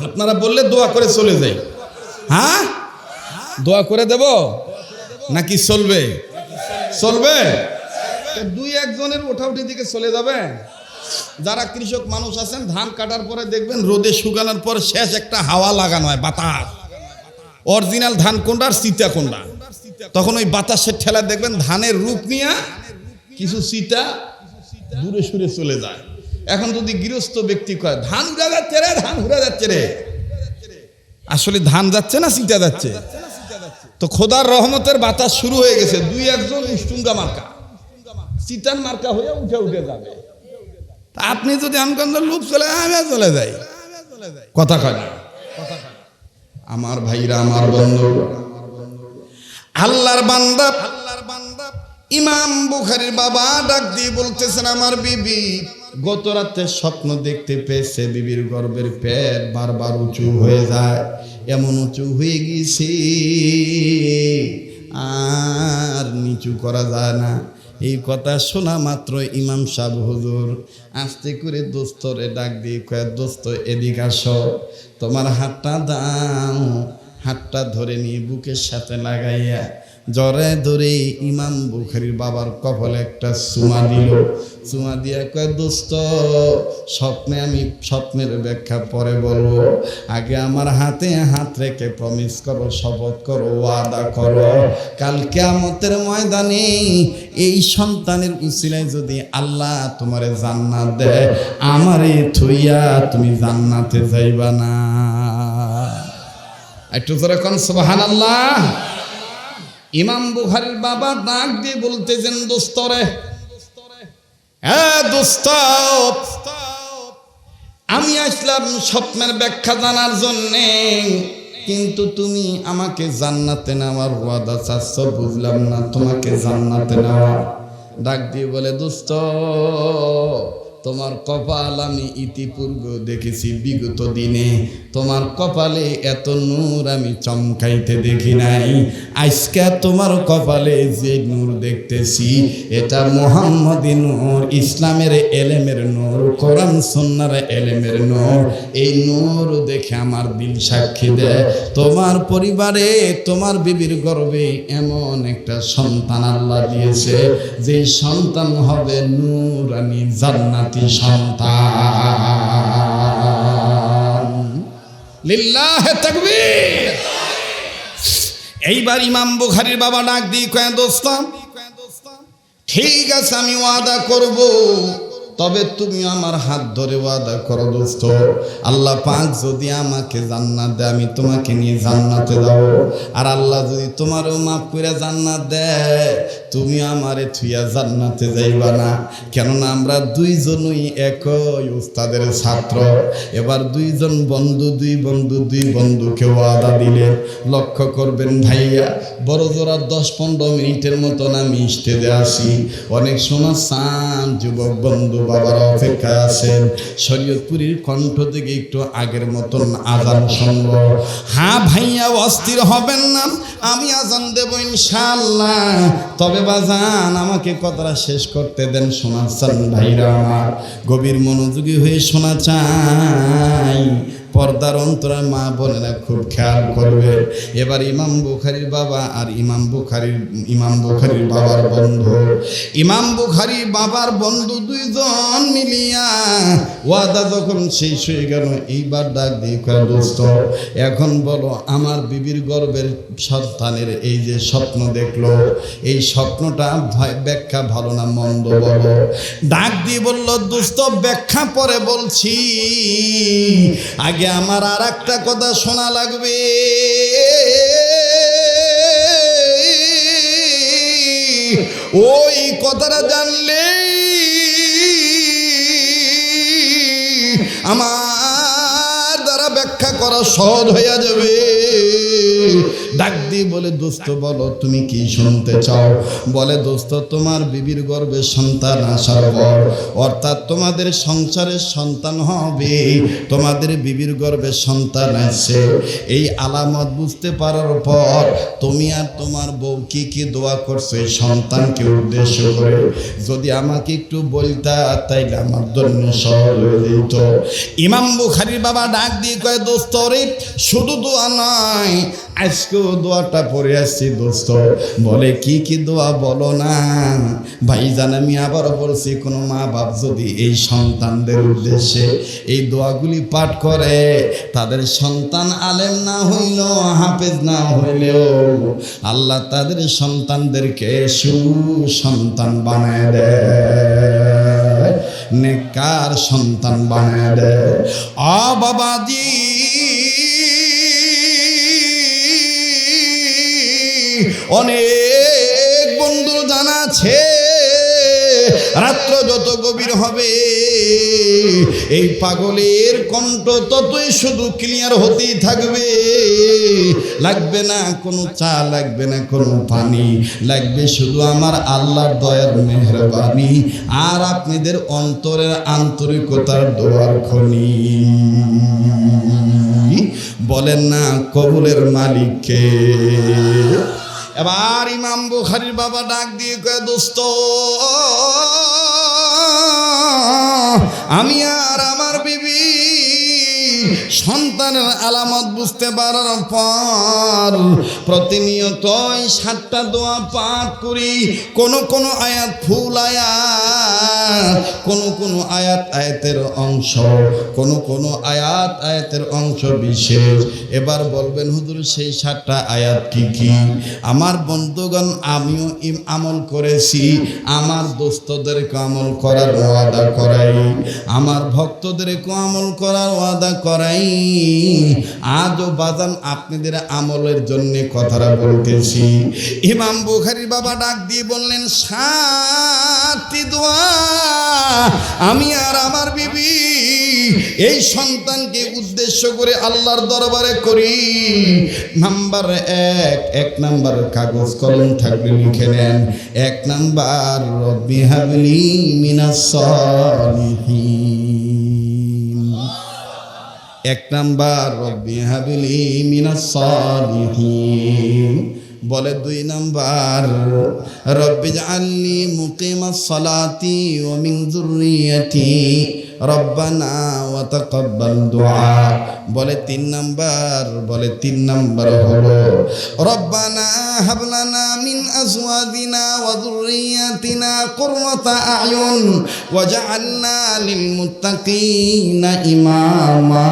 আপনারা বললে দোয়া করে চলে যাই। হ্যাঁ, দোয়া করে দেব নাকি চলবে? চলবে? দুই একজনের ওঠাউঠি দিকে চলে যাবে। যারা কৃষক মানুষ আছেন, ধান কাটার পরে দেখবেন রোদে শুকানোর পর শেষ একটা হাওয়া লাগানো হয়, বাতাস। অরিজিনাল ধান কোনটা আর চিতা কোনটা? তখন ওই বাতাসের ঠেলা দেখবেন ধানের রূপ নিয়ে কিছু চিতা দূরে সরে চলে যায়। এখন যদি গৃহস্থ ব্যক্তি কয়, ধান উড়ে যাচ্ছে রে, ধান উড়ে যাচ্ছে রে, আসলে ধান যাচ্ছে না চিতা যাচ্ছে? তো খোদার রহমতের বাতাস শুরু হয়ে গেছে। দুই একজন ইস্টুঙ্গা মার্কা, চিতান মার্কা হয়ে উঠে যাবে। আপনি যদি আমকান্দার লোক চলে যাই, কথা কয় না। আমার ভাইরা, আমার বন্ধু, আল্লাহর বান্দা ইমাম বুখারীর বাবা ডাক দিয়ে বলতেছেন, আমার বিবি গত রাতে স্বপ্ন দেখতে পেয়েছে, বিবির গর্ভের পেট বারবার উঁচু হয়ে যায়, এমন উঁচু হয়ে গেছে আর নিচু করা যায় না। এই কথা শোনা মাত্র ইমাম সাহেব হুজুর আস্তে করে দোস্তরে ডাক দিয়ে কয়, দোস্ত এদিকে আসো, তোমার হাতটা দাও। হাতটা ধরে নিয়ে বুকের সাথে লাগাইয়া জরে ধরে ইমাম বুখারীর বাবার কপালে একটা চুমা দিল। চুমা দিয়া কয়, দোস্ত স্বপ্নে আমি স্বপ্নের ব্যাখ্যা পরে বলবো, আগে আমার হাতে হাত রেখে প্রমিস করো, শপথ করো, ওয়াদা করো, কাল কিয়ামতের ময়দানে এই সন্তানের উসিলায় যদি আল্লাহ তোমারে জান্নাত দেয়, আমারে থুইয়া তুমি জান্নাতে যাইবা না। একটু জোরে কোন সুবহানাল্লাহ। ইমাম বুখারীর বাবা ডাক দিয়ে বলতেছেন, দোস্তরে, হ্যাঁ দোস্ত, আমি আসলাম স্বপ্নের ব্যাখ্যা জানার জন্যে, কিন্তু তুমি আমাকে জান্নাতে নেওয়ার ওয়াদা চাচ্ছ, বুঝলাম না তোমাকে জান্নাতে নেওয়া। ডাক দিয়ে বলে, দোস্ত তোমার কপাল আমি ইতিপূর্বে দেখেছি বিগত দিনে, তোমার কপালে এত নূর আমি চমকাইতে দেখি নাই। আজকে তোমার কপালে যে নূর দেখতেছি এটা মুহাম্মদী নূর, ইসলামের এলেমের নূর, কোরআন সুন্নাহর এলেমের নূর। এই নূর দেখে আমার দিল সাক্ষী দেয় তোমার পরিবারে, তোমার বিবির গর্ভে এমন একটা সন্তান আল্লাহ দিয়েছে যে সন্তান হবে নূরানী জান্নাতি সন্তান। লিল্লাহে তাকবীর। এইবার ইমাম বুখারীর বাবা ডাক দিয়ে কয়, দোস্ত ঠিক আছে আমি ওয়াদা করব, তবে তুমি আমার হাত ধরে ওয়াদা করো দোস্ত, আল্লাহ পাক যদি আমাকে জান্নাত দেয় আমি তোমাকে নিয়ে জান্নাতে যাব, আর আল্লাহ যদি তোমারও মাফ করে জান্নাত দেয় তুমি আমারে থুইয়া জান্নাতে যাইবা না। কেননা আমরা দুইজনই একই উস্তাদের ছাত্র। এবার দুই বন্ধুকে ওয়াদা দিলেন। লক্ষ্য করবেন ভাইয়া, বড় জোড়া 10-15 মিনিটের মতন আমি স্টেজে আসি। অনেক সময় সান যুবক বন্ধু বাবারা অপেক্ষায় আছেন, শরীয়তপুরীর কণ্ঠ থেকে একটু আগের মতন আজান শুনব। হ্যাঁ ভাইয়া, অস্থির হবেন না, আমি আজান দেব ইনশাআল্লাহ। তবে বাজান আমাকে কথাটা শেষ করতে দেন। শোনা চান ভাইরা আমার, গভীর মনোযোগী হয়ে শোনা চাই। পর্দার অন্তরার মা বোনেরা খুব খেয়াল করবে। এবার ইমাম বুখারীর বাবা আর ইমাম বুখারীর বাবার বন্ধু, ইমাম বুখারীর বাবার বন্ধু দুইজন মিলিয়া ওয়াদা যখন শেষ হয়ে গেল, এইবার ডাক দিয়ে কয়, দোস্ত এখন বলো আমার বিবির গর্ভের সন্তানের এই যে স্বপ্ন দেখলো, এই স্বপ্নটা ব্যাখ্যা ভালো না মন্দ বলো। ডাক দিয়ে বলল, দোস্ত ব্যাখ্যা পরে বলছি, আগে আমার আর একটা কথা শোনা লাগবে। ওই কথাটা জানলে আমার দ্বারা ব্যাখ্যা করা সহজ হয়ে যাবে। ডাক দিয়ে বলে, দোস্ত বলো তুমি কি শুনতে চাও? বলে, দোস্ত তোমার বিবির গর্ভে সন্তান আসার পর, অর্থাৎ তোমাদের সংসারের সন্তান হবে, তোমাদের বিবির গর্ভে সন্তান আছে, এই আলামত বুঝতে পারার পর তুমি আর তোমার বউ কি কি দোয়া করছো এই সন্তানকে উদ্দেশ্য করে, যদি আমাকে একটু বলতা তাইলে আমার জন্য সহজ হয়ে যেত। ইমাম বুখারীর বাবা ডাক দিয়ে কয়, দোস্ত রে শুধু দোয়া নয়, আজকেও দোয়াটা পড়ে আসছি দোস্ত। বলে, কি কি দোয়া বলো না। ভাইজান আমি আবারও বলছি, কোনো মা বাপ যদি এই সন্তানদের উদ্দেশ্যে এই দোয়াগুলি পাঠ করে, তাদের সন্তান আলেম না হইলেও হাফেজ না হইলেও আল্লাহ তাদের সন্তানদেরকে সুসন্তান বানায় দেয়, নেককার সন্তান বানায় দেয়। বাবাজি অনেক বন্ধু জানা আছে, রাত্র যত গভীর হবে এই পাগলের কণ্ঠ ততই শুধু ক্লিয়ার হতেই থাকবে। লাগবে না কোনো চা, লাগবে না কোনো পানি, লাগবে শুধু আমার আল্লাহর দয়ার মেহেরবানি আর আপনাদের অন্তরের আন্তরিকতার দোয়ার খনি। বলেন না কবুলের মালিককে। এবার ইমাম বুখারীর বাবা ডাক দিয়ে কয়, দোস্ত আমি আর আমার বিবি সন্তানের আলামত বুঝতে পারার পর প্রতিনিয়তই 7টা দোয়া পাঠ করি। কোন আয়াত ফুল আয়াত, কোন আয়াতের অংশ, কোন আয়াতের অংশ বিশেষ। এবার বলবেন হুজুর সেই 7টা আয়াত কি কি? আমার বন্ধুগণ আমিও আমল করেছি, আমার দোস্তদেরকে আমল করার ওয়াদা করাই, আমার ভক্তদেরকে আমল করার ওয়াদা করাই। আজও বাজান আপনাদের আমলের জন্য কথাটা বলতেছি। ইমাম বুখারীর বাবা ডাক দিয়ে বললেন, 7টি দোয়া আমি আর আমার বিবি এই সন্তানকে উদ্দেশ্য করে আল্লাহর দরবারে করি। নাম্বার এক নাম্বার কাগজ কলম থাকলে লিখে নেন। 1 নাম্বার রব্বি হাবলি মিনাস সালিহিন। 1 নাম্বার রব্বি হাবলি মিনাস সালিহিন। বলে 2 নাম্বার রব্বি জাআলনি মুকিমাস সালাতি ওয়া মিন যুররিয়াতি রব্বানা ওয়া তাকাব্বাল দুআ। বলে 3 নাম্বার হলো রব্বানা হাব লানা মিন আজওয়াজিনা ওয়া যুররিয়াতিনা কুররাতা আ'য়ুন ওয়াজআলনা লিল মুত্তাকিনা ইমামা।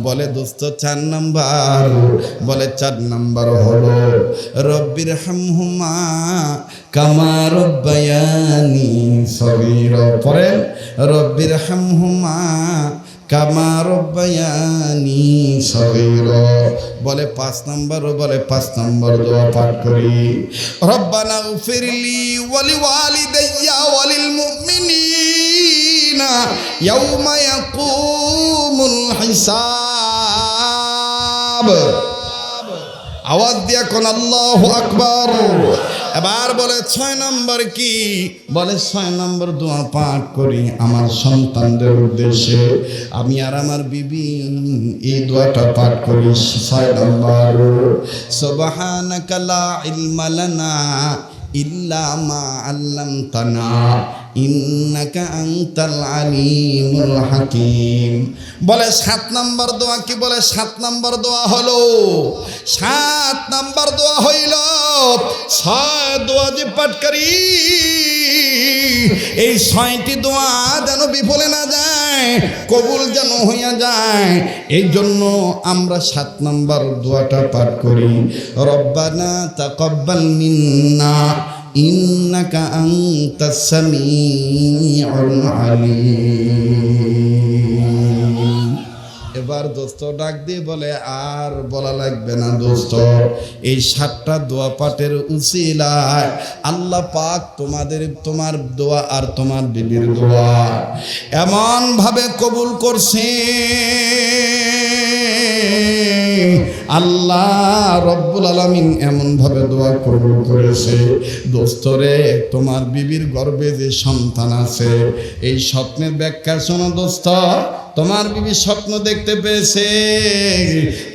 বলে দোস্ত 4 নাম্বার, বলে 4 নাম্বার হলো রব্বির হামহুমা কামা রব্বায়ানি সগীরা। পরে রব্বির হামহুমা কামা রব্বায়ানি সগীরা। বলে 5 নাম্বার দোয়া পাঠ করি রব্বানা গফিরলি ওয়া লিওয়ালিদাইয়া ওয়া লিল মুমিনিনা ইয়াওমা ইয়াকুমুল হিসাব। আওয়াজ দিয়া কোন আল্লাহু আকবার। এবার বলে 6 নাম্বার কি? বলে 6 নাম্বার দোয়া পাঠ করি আমার সন্তানদের উদ্দেশ্যে। আমি আর আমার বিবি এই দোয়াটা পাঠ করি। 6 নাম্বার সুবহানাকা লা ইলমা লানা ইল্লা মা আল্লামতানা ইন্নাকা আনতাল আলিমুল হাকিম। বলে 7 নাম্বার দোয়া কি? বলে 7 নাম্বার দোয়া হলো 7 নাম্বার দোয়া হইল 6 দোয়া যে পাঠ করি এই 6টি দোয়া যেন বিফলে না যায়, কবুল যেন হইয়া যায়। এই জন্য আমরা 7 নাম্বার দোয়াটা পাঠ করি রব্বানা তাকাব্বাল মিন্না ইন্নাকা আনতাস সামিউল আলিম। এবার দোস্ত ডাক দিয়ে বলে আর বলা লাগবে না দোস্ত, এই 7টা দোয়া পাঠের উসিলায় আল্লাহ পাক তোমার দোয়া আর তোমার বিবির দোয়া এমন ভাবে কবুল করছে। আল্লাহ রব্বুল আলামিন এমন ভাবে দোয়া কবুল করেছে। দোস্তরে তোমার বিবির গর্ভে যে সন্তান আছে এই স্বপ্নের ব্যাখ্যা শোনো দোস্ত। তোমার বিবি স্বপ্ন দেখতে পেয়েছে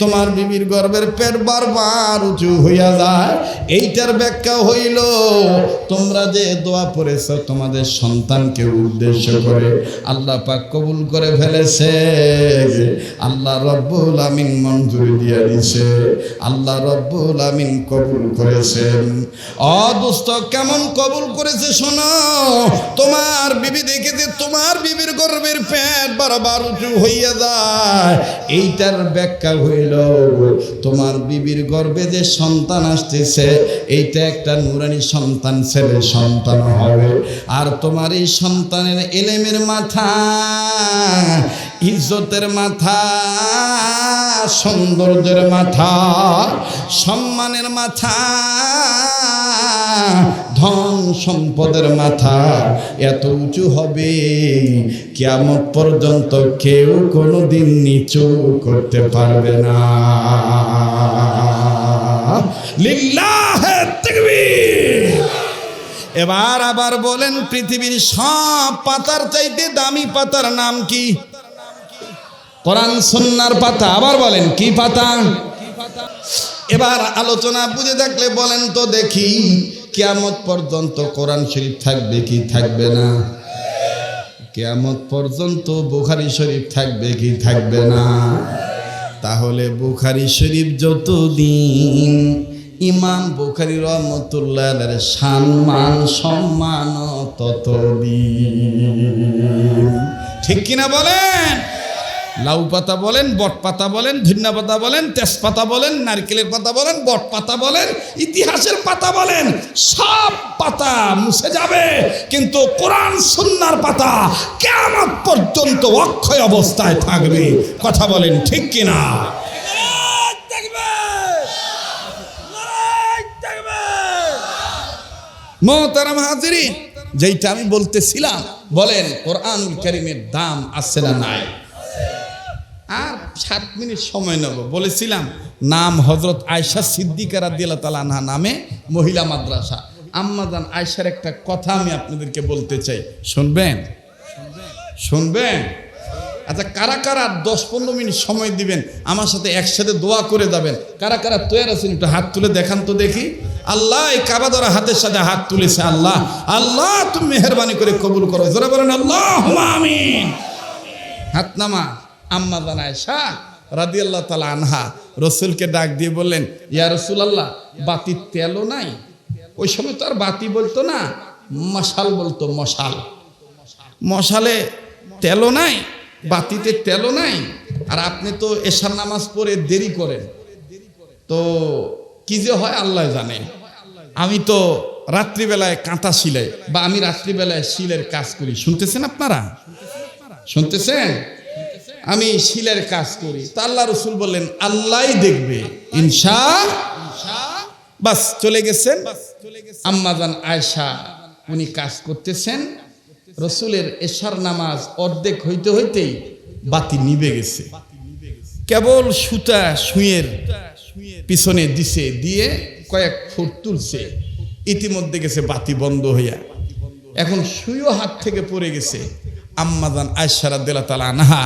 তোমার বিবির গর্ভের পেট বারবার উঁচু হইয়া যায়। এইটার ব্যাখ্যা হইল তোমরা যে দোয়া পড়েছ তোমাদের সন্তানকে উদ্দেশ্য করে আল্লাহ পাক কবুল করে ফেলেছে। আল্লাহ রব্বুল আমিন মঞ্জুরি দিয়ে দিয়েছে, আল্লাহ রব্বুল আমিন কবুল করেছেন। দোস্ত কেমন কবুল করেছে শোনো। তোমার বিবি দেখেছে তোমার বিবির গর্ভের পেট বারবার উঁচু হইয়া যায়। এইটার ব্যাখ্যা হইল তোমার বিবির গর্ভে যে সন্তান আসতেছে এইটা একটা নূরানি সন্তান, ছেলে সন্তান হবে। আর তোমার এই সন্তানের ইলমের মাথা, ইজ্জতের মাথা, সৌন্দর্যের মাথা, সম্মানের মাথা, ধন সম্পদের মাথা এত উঁচু হবে কিয়ামত পর্যন্ত কেউ কোনোদিন নিচু করতে পারবে না। লিল্লাহে তাকবীর। এবার আবার বলেন পৃথিবীর সব পাতার চাইতে দামি পাতার নাম কি? কোরআন সুন্নাহর পাতা। আবার বলেন কি পাতা? এবার আলোচনা বুঝে থাকলে বলেন তো দেখি কিয়ামত পর্যন্ত কোরআন শরীফ থাকবে কি থাকবে না? কিয়ামত পর্যন্ত বুখারী শরীফ থাকবে কি থাকবে না? তাহলে বুখারী শরীফ যতদিন ইমাম বুখারী রাহমাতুল্লাহ আলাইহির সম্মান ততদিন। ঠিক কিনা বলেন? লাউ পাতা বলেন, বট পাতা বলেন, ধনিয়া পাতা বলেন, তেজপাতা বলেন, নারকেলের পাতা বলেন, বট পাতা বলেন, ইতিহাসের পাতা বলেন, সব পাতা মুছে যাবে, কিন্তু কোরআন সুন্নাহর পাতা কিয়ামত পর্যন্ত অক্ষয় অবস্থায় থাকবে। কথা বলেন ঠিক কিনা? মোহতারাম হাজিরিন, যেইটা আমি বলতেছিলাম, বলেন কোরআনুল কারীমের দাম আছে না নাই? আর 7 মিনিট সময় নেব। বলেছিলাম নাম হযরত আয়েশা সিদ্দিকা রাদিয়াল্লাহু তাআলা আনহা নামে মহিলা মাদ্রাসা। আম্মাজান আয়েশার একটা কথা আমি আপনাদেরকে বলতে চাই, শুনবেন? শুনবেন? আচ্ছা, কারা কারা 10-15 মিনিট সময় দিবেন, আমার সাথে একসাথে দোয়া করে যাবেন? কারা কারা তৈরি আছেন একটু হাত তুলে দেখান তো দেখি। আল্লাহ, এই কাবা ধরা হাতের সাথে হাত তুলেছে, আল্লাহ আল্লাহ তুমি মেহেরবানি করে কবুল করো। জোরে বলেন আল্লাহুম্মা আমিন। হাত নামা। আম্মাজান আয়েশা রাদিয়াল্লাহু তাআলা আনহা রাসূলকে ডাক দিয়ে বললেন, ইয়া রাসূলুল্লাহ, বাতির তেলও নাই। ওই সময় তো আর বাতি বলতো না, মশাল বলতো। মশাল, মশালে তেলও নাই, বাতিতে তেলও নাই। আর আপনি তো এশার নামাজ পড়ে দেরি করেন, তো কি যে হয় আল্লাহ জানে। আমি তো রাত্রিবেলায় কাঁথা সিলাই, বা আমি রাত্রিবেলায় শিলের কাজ করি। শুনতেছেন আপনারা? শুনতেছেন? আমি শিলের কাজ করি। তা আল্লাহ রাসূল বললেন আল্লাহই দেখবে ইনশাআল্লাহ। বাস চলে গেছেন। আম্মাজান আয়েশা উনি কাজ করতেছেন, রাসূলের এশার নামাজ অর্ধেক হইতে হইতেই বাতি নিভে গেছে। কেবল সুতা সুইয়ের পিছনে দিছে, দিয়ে কয়েক ফুট তুলছে, ইতিমধ্যে গেছে বাতি বন্ধ হইয়া। এখন সুইও হাত থেকে পড়ে গেছে। আম্মাজান আয়েশা রাদিয়াল্লাহু তাআলা আনহা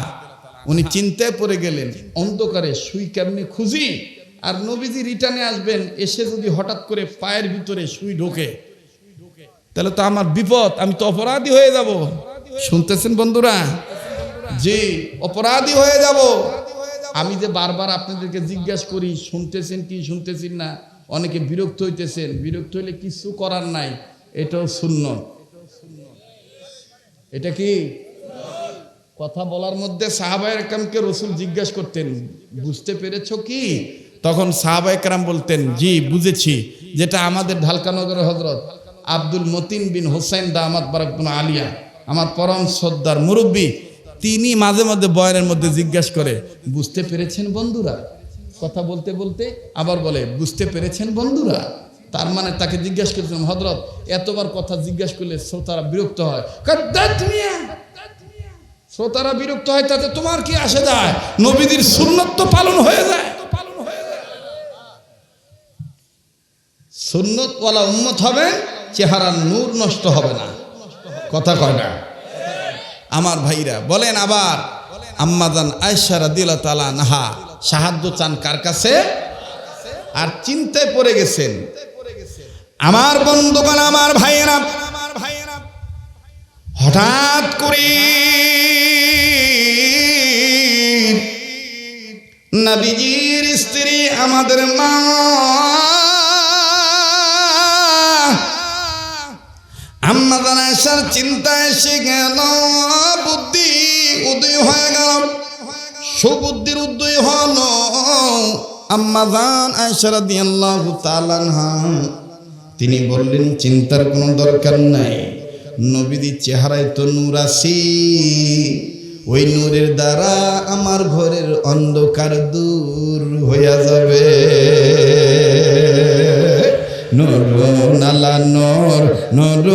উনি চিন্তায় পড়ে গেলেন, অন্ধকারে সুই কেমনে খুঁজি? আর নবীজি রিটার্নে আসবেন, এসে যদি হঠাৎ করে পায়ের ভিতরে সুই ঢোকে তাহলে তো আমার বিপদ, আমি তো অপরাধী হয়ে যাব। শুনতেছেন বন্ধুরা? জি, অপরাধী হয়ে যাব। আমি যে বারবার আপনাদেরকে জিজ্ঞাসা করি শুনতেছেন কি শুনতেছেন না, অনেকে বিরক্ত হইতেছেন। বিরক্ত হইলে কিছু করার নাই, এটাও সুন্নত। এটা কি কথা বলার মধ্যে সাহাবায়ে কেরামকে রাসূল জিজ্ঞাসা করতেন, বুঝতে পেরেছো কি? তখন সাহাবায়ে কেরাম বলতেন, জি বুঝেছি। যেটা আমাদের ঢালকানগরের হযরত আব্দুল মতিন বিন হোসেন দামাত বারাকাতুহু আলিয়া, আমার পরম শ্রদ্ধার মুরব্বী, তিনি মাঝে মাঝে বয়ানের মধ্যে জিজ্ঞাসা করে, বুঝতে পেরেছেন বন্ধুরা? কথা বলতে বলতে আবার বলে, বুঝতে পেরেছেন বন্ধুরা? তার মানে তাকে জিজ্ঞাসা করছিলাম, হযরত এতবার কথা জিজ্ঞাসা করলে শ্রোতারা বিরক্ত হয়। শ্রোতারা বিরক্ত হয়, তাতে তোমার কি আসে যায়? নবীদের সুন্নাত তো পালন হয়ে যায়। সুন্নাত ওয়ালা উম্মত হবে, চেহারার নূর নষ্ট হবে না। কথা কয় না আমার ভাইরা? বলেন আবার, আম্মাজান আয়েশা রাদিয়াল্লাহু তাআলা আনহা সাহায্য চান কার কাছে? আর চিন্তায় পড়ে গেছেন। আমার বন্ধুগণ, আমার ভাইয়েরা, হঠাৎ করে নবীজির স্ত্রী আমাদের মা আম্মাজান আয়েশার চিন্তা এসে গেল, বুদ্ধি উদয় হয়ে গেল, সুবুদ্ধির উদয় হলো। আম্মাজান আয়েশা রাদিয়াল্লাহু তাআলা আনহা তিনি বললেন, চিন্তার কোনো দরকার নাই, নবীদের চেহারায় তো নূর আছে, ওই নূরের দ্বারা আমার ঘরের অন্ধকার দূর হয়ে যাবে। नूर नाला नूर नूर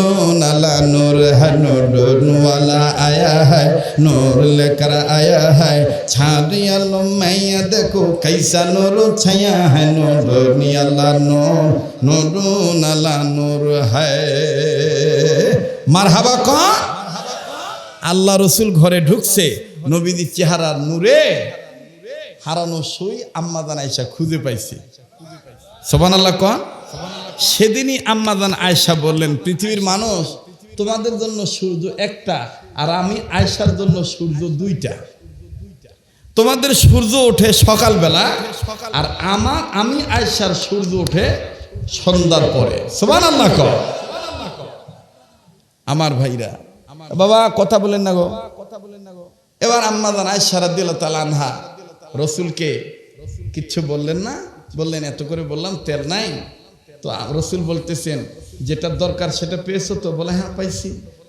नाला नूर है नूर वाला आया है नूर लेकर आया है छाया लो मैया देखो कैसा नूर छाया है नूर नियाला नूर नूर नाला नूर है মারহাবা কন। আল্লাহ রসুল ঘরে ঢুকছে, নবীদের চেহারার নূরে হারানো সুই আম্মাজান আয়েশা খুঁজে পাইছে। সুবহানাল্লাহ কন। সেদিনই আম্মাজান আয়েশা বললেন, পৃথিবীর মানুষ তোমাদের জন্য সূর্য একটা, আর আমি আয়েশার জন্য সূর্য দুইটা। তোমাদের সূর্য ওঠে সকালবেলা, আর আমি আয়েশার সূর্য ওঠে সন্ধ্যার পরে। সুবহানাল্লাহ কন। আমার ভাইরা, বাবা কথা বলেন না গো। এবার আম্মাজান আয়েশা রাদিয়াল্লাহু তাআলা আনহা রসুলকে কিচ্ছু বললেন না, বললেন এত করে বললাম তেল নাই। তো রসুল বলতেছেন, যেটা দরকার সেটা পেয়েছো তো? বলে হ্যাঁ পাইছি।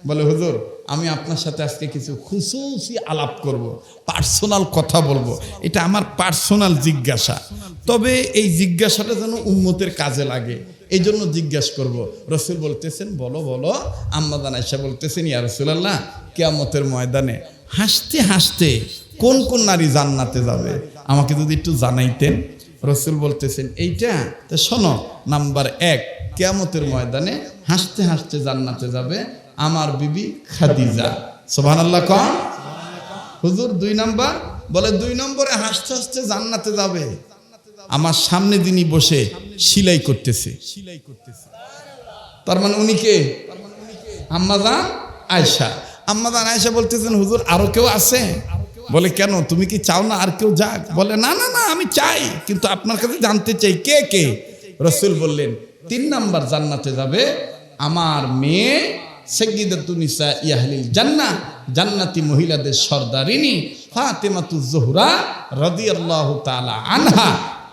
বলে হুজুর, আমি আপনার সাথে আজকে কিছু খুশুসি আলাপ করব, পার্সোনাল কথা বলবো, এটা আমার পার্সোনাল জিজ্ঞাসা, তবে এই জিজ্ঞাসাটা যেন উম্মতের কাজে লাগে, এই জন্য জিজ্ঞেস করব। রসুল বলতেছেন বলো বলো। আম্মা জান আয়েশা বলতেছেন ইয়া রাসূলুল্লাহ, কিয়ামতের ময়দানে হাসতে হাসতে কোন কোন নারী জান্নাতে যাবে আমাকে যদি একটু জানাইতেন। রসুল বলতেছেন এইটা তো শোনো, নাম্বার 1, কিয়ামতের ময়দানে হাসতে হাসতে জান্নাতে যাবে আমার বিবি খাদিজা। সুবহানাল্লাহ কোন হুজুর। 2 নাম্বার বলে 2 নম্বরে হাসতে হাসতে জান্নাতে যাবে আমার সামনে যিনি বসে সেলাই করতেছে। তার মানে উনি কে? আম্মা জান আয়েশা। আম্মা জান আয়েশা বলতেছেন হুজুর আরো কেউ আছে? বলে কেন, তুমি কি চাও না আর কেউ যাক? বলে না না না, আমি চাই, কিন্তু আপনার কাছে জানতে চাই কে কে। রসুল বললেন 3 নাম্বার জান্নাতে যাবে আমার মেয়ে সাইয়্যিদাতুন নিসা আহলিল জান্নাহ, জান্নাতি মহিলাদের সর্দারিনী ফাতেমাতুজ জোহরা রাদিয়াল্লাহু তাআলা আনহা,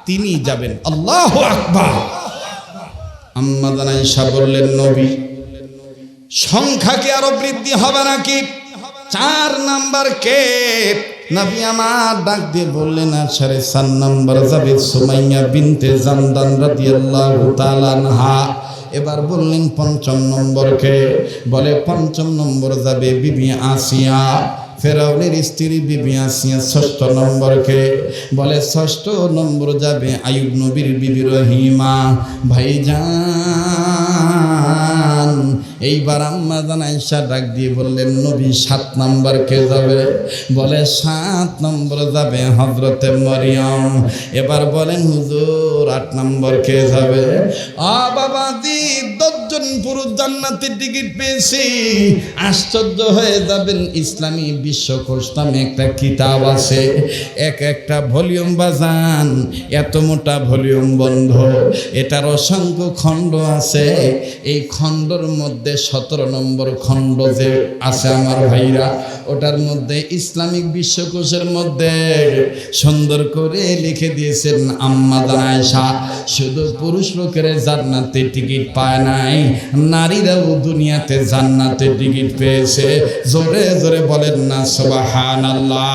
তিনি যাবেন। আল্লাহু আকবার। আম্মা জান আয়েশা বললেন নবী সংখ্যা কি আরো বৃদ্ধি হবে নাকি? 4 নাম্বার কে? নবী আমার ডাক দিয়ে বললেন 4 নাম্বার যাবে সুমাইয়া বিনতে জামদান রাদিয়াল্লাহু তাআলা আনহা। এবার বললেন 5 নম্বর কে? বলে 5 নম্বর যাবে বিবি আসিয়া, ফেরাউনের স্ত্রী বিবি আসিয়া। 6 নম্বর কে? বলে 6 নম্বর যাবে আইয়ুব নবীর বিবি রহিমা। ভাইজান এইবার আম্মা জান আয়েশা ডাক দিয়ে বললেন নবী 7 নম্বর কে যাবে? বলে 7 নম্বর যাবে হযরতে মরিয়ম। এবার বলেন হুজুর 8 নম্বর কে যাবে? বাবাজি 10 জন পুরুষ জান্নাতের টিকিট পেয়েছি। আশ্চর্য হয়ে যাবেন, ইসলামী বিশ্বকোষ নামে একটা কিতাব আছে, একটা ভলিউম বাজান, এত মোটা ভলিউম বন্ধ, এটার অসংখ্য খণ্ড আছে। এই খণ্ডর মধ্যে 17 নম্বর খণ্ড যে আছে আমার ভাইরা, ওটার মধ্যে ইসলামিক বিশ্বকোষের মধ্যে সুন্দর করে লিখে দিয়েছেন আম্মা জান আয়েশা শুধু পুরুষ লোকের জান্নাতে টিকিট পায় নাই, নারীরাও দুনিয়াতে জান্নাতে টিকিট পেয়েছে। জোরে জোরে বলেন না সুবহানাল্লাহ।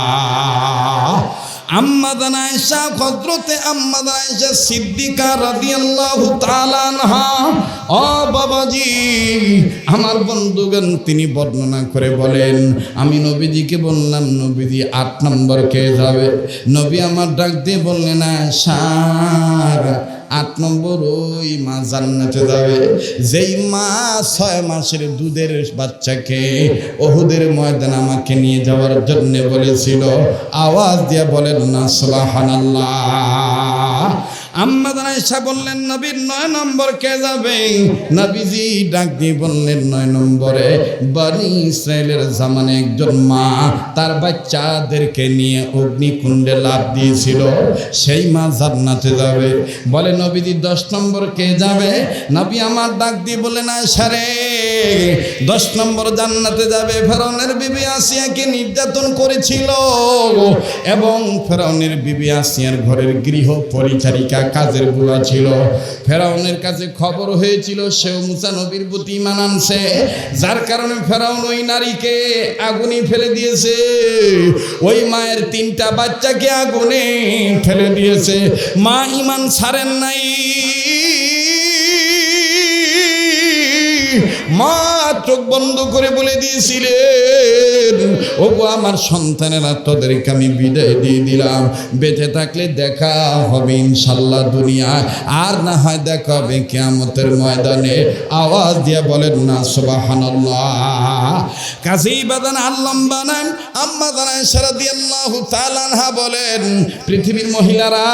আম্মা জান আয়েশা হযরতে আম্মা জান আয়েশা সিদ্দিকা রাদিয়াল্লাহু তাআলা আনহা, ও বাবাজি আমার বন্ধুগণ, তিনি বর্ণনা করে বলেন আমি নবীজিকে বললাম নবীজি 8 নম্বর কে যাবে? নবী আমার ডাক দিয়ে বললেন আয়েশা 8 নম্বর ওই মা জান্নাতে যাবে যেই মা 6 মাসের দুধের বাচ্চাকে উহুদের ময়দানে আমাকে নিয়ে যাওয়ার জন্য বলেছিল। আওয়াজ দিয়ে বলেন না সুবহানাল্লাহ। আম্মা জান আয়েশা বললেন নবীর 9 নম্বর কে যাবে? নবীজি ডাক দিয়ে বললেন 9 নম্বরে বনি ইসরাইলের জামানে একজন মা তার বাচ্চাদেরকে নিয়ে অগ্নিকুণ্ডে লাফ দিয়েছিল, সেই মা জান্নাতে যাবে। বলে নবীজি 10 নম্বর কে যাবে? নবী আমার ডাক দিয়ে বললেন আয়েশা রে 10 নম্বর জান্নাতে যাবে ফেরাউনের বিবি আসিয়াকে নির্যাতন করেছিল এবং ফেরাউনের বিবি আসিয়ার ঘরের গৃহ পরিচারিকা কাজের বুয়া ছিল। ফেরাউনের কাছে খবর হয়েছিল সেও মুসা নবীর প্রতি ঈমান আনছে, যার কারণে ফেরাউন ওই নারীকে আগুনে ফেলে দিয়েছে। ওই মায়ের 3টা বাচ্চাকে আগুনে ফেলে দিয়েছে। মা ঈমান ছাড়েন নাই, মা চোখ বন্ধ করে বলে দিয়েছিলেন ওগো আমার সন্তানেরা তোদেরকে আমি বিদায় দিয়ে দিলাম, বেঁচে থাকলে দেখা হবে ইনশাল্লাহ দুনিয়ায়, আর না হয় দেখা হবে কিয়ামতের ময়দানে। আওয়াজ দিয়ে বলেন না সুবহানাল্লাহ। কাজী বাদান আল্লাহ বানান আম্মা জান আয়েশা রাদিয়াল্লাহু তাআলা আনহা বলেন পৃথিবীর মহিলারা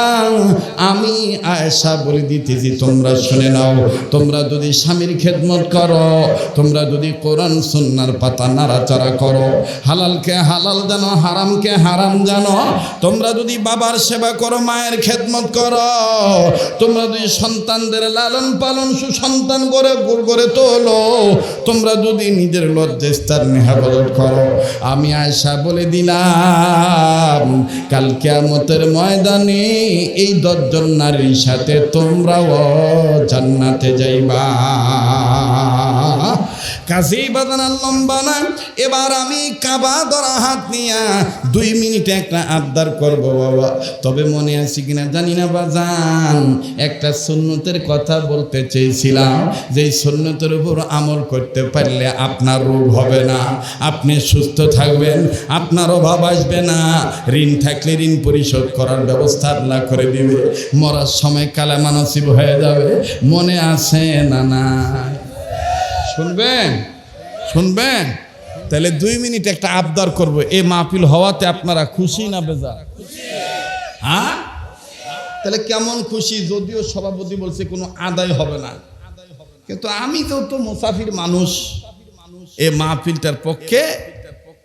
আমি আয়েশা বলে দিতেছি তোমরা শুনে নাও, তোমরা যদি স্বামীর খেদমত করো, তোমরা যদি কোরআন সুন্নাহর পাতা নাড়াচাড়া করো, হালালকে হালাল জানো হারামকে হারাম জানো, তোমরা যদি বাবার সেবা করো মায়ের খেদমত করো, তোমরা যদি সন্তানদের লালন পালন সুসন্তান করে তোলো, তোমরা যদি নিজের লজ্জাস্থান হেফাজত করো, আমি আয়েশা বলে দিলাম কাল কিয়ামতের ময়দানে এই 10 জন নারীর সাথে তোমরাও জান্নাতে যাইবা। কাজেই বাজান আর লম্বা না। এবার আমি কাবা ধরা হাত নিয়া 2 মিনিটে একটা আবদার করব বাবা। তবে মনে আছে কিনা জানি না বাজান, একটা সুন্নতের কথা বলতে চেয়েছিলাম, যে সুন্নতের উপর আমল করতে পারলে আপনার রোগ হবে না, আপনি সুস্থ থাকবেন, আপনার অভাব আসবে না, ঋণ থাকলে ঋণ পরিশোধ করার ব্যবস্থা আল্লাহ করে দিবে, মরার সময় কালেমা নসিব হয়ে যাবে। মনে আছে না? না শুনবেন? শুনবেন? তাহলে 2 মিনিট একটা আবদার করব। এই মাহফিল হওয়াতে আপনারা খুশি না বেজার? হ্যাঁ, তাহলে কেমন খুশি? যদিও সভাপতি বলছে কোনো আদায় হবে না, কিন্তু আমি তো মুসাফির মানুষ, এই মাহফিলটার পক্ষে,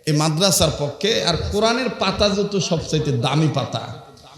এই মাদ্রাসার পক্ষে, আর কোরআনের পাতা যত সবচাইতে দামি পাতা।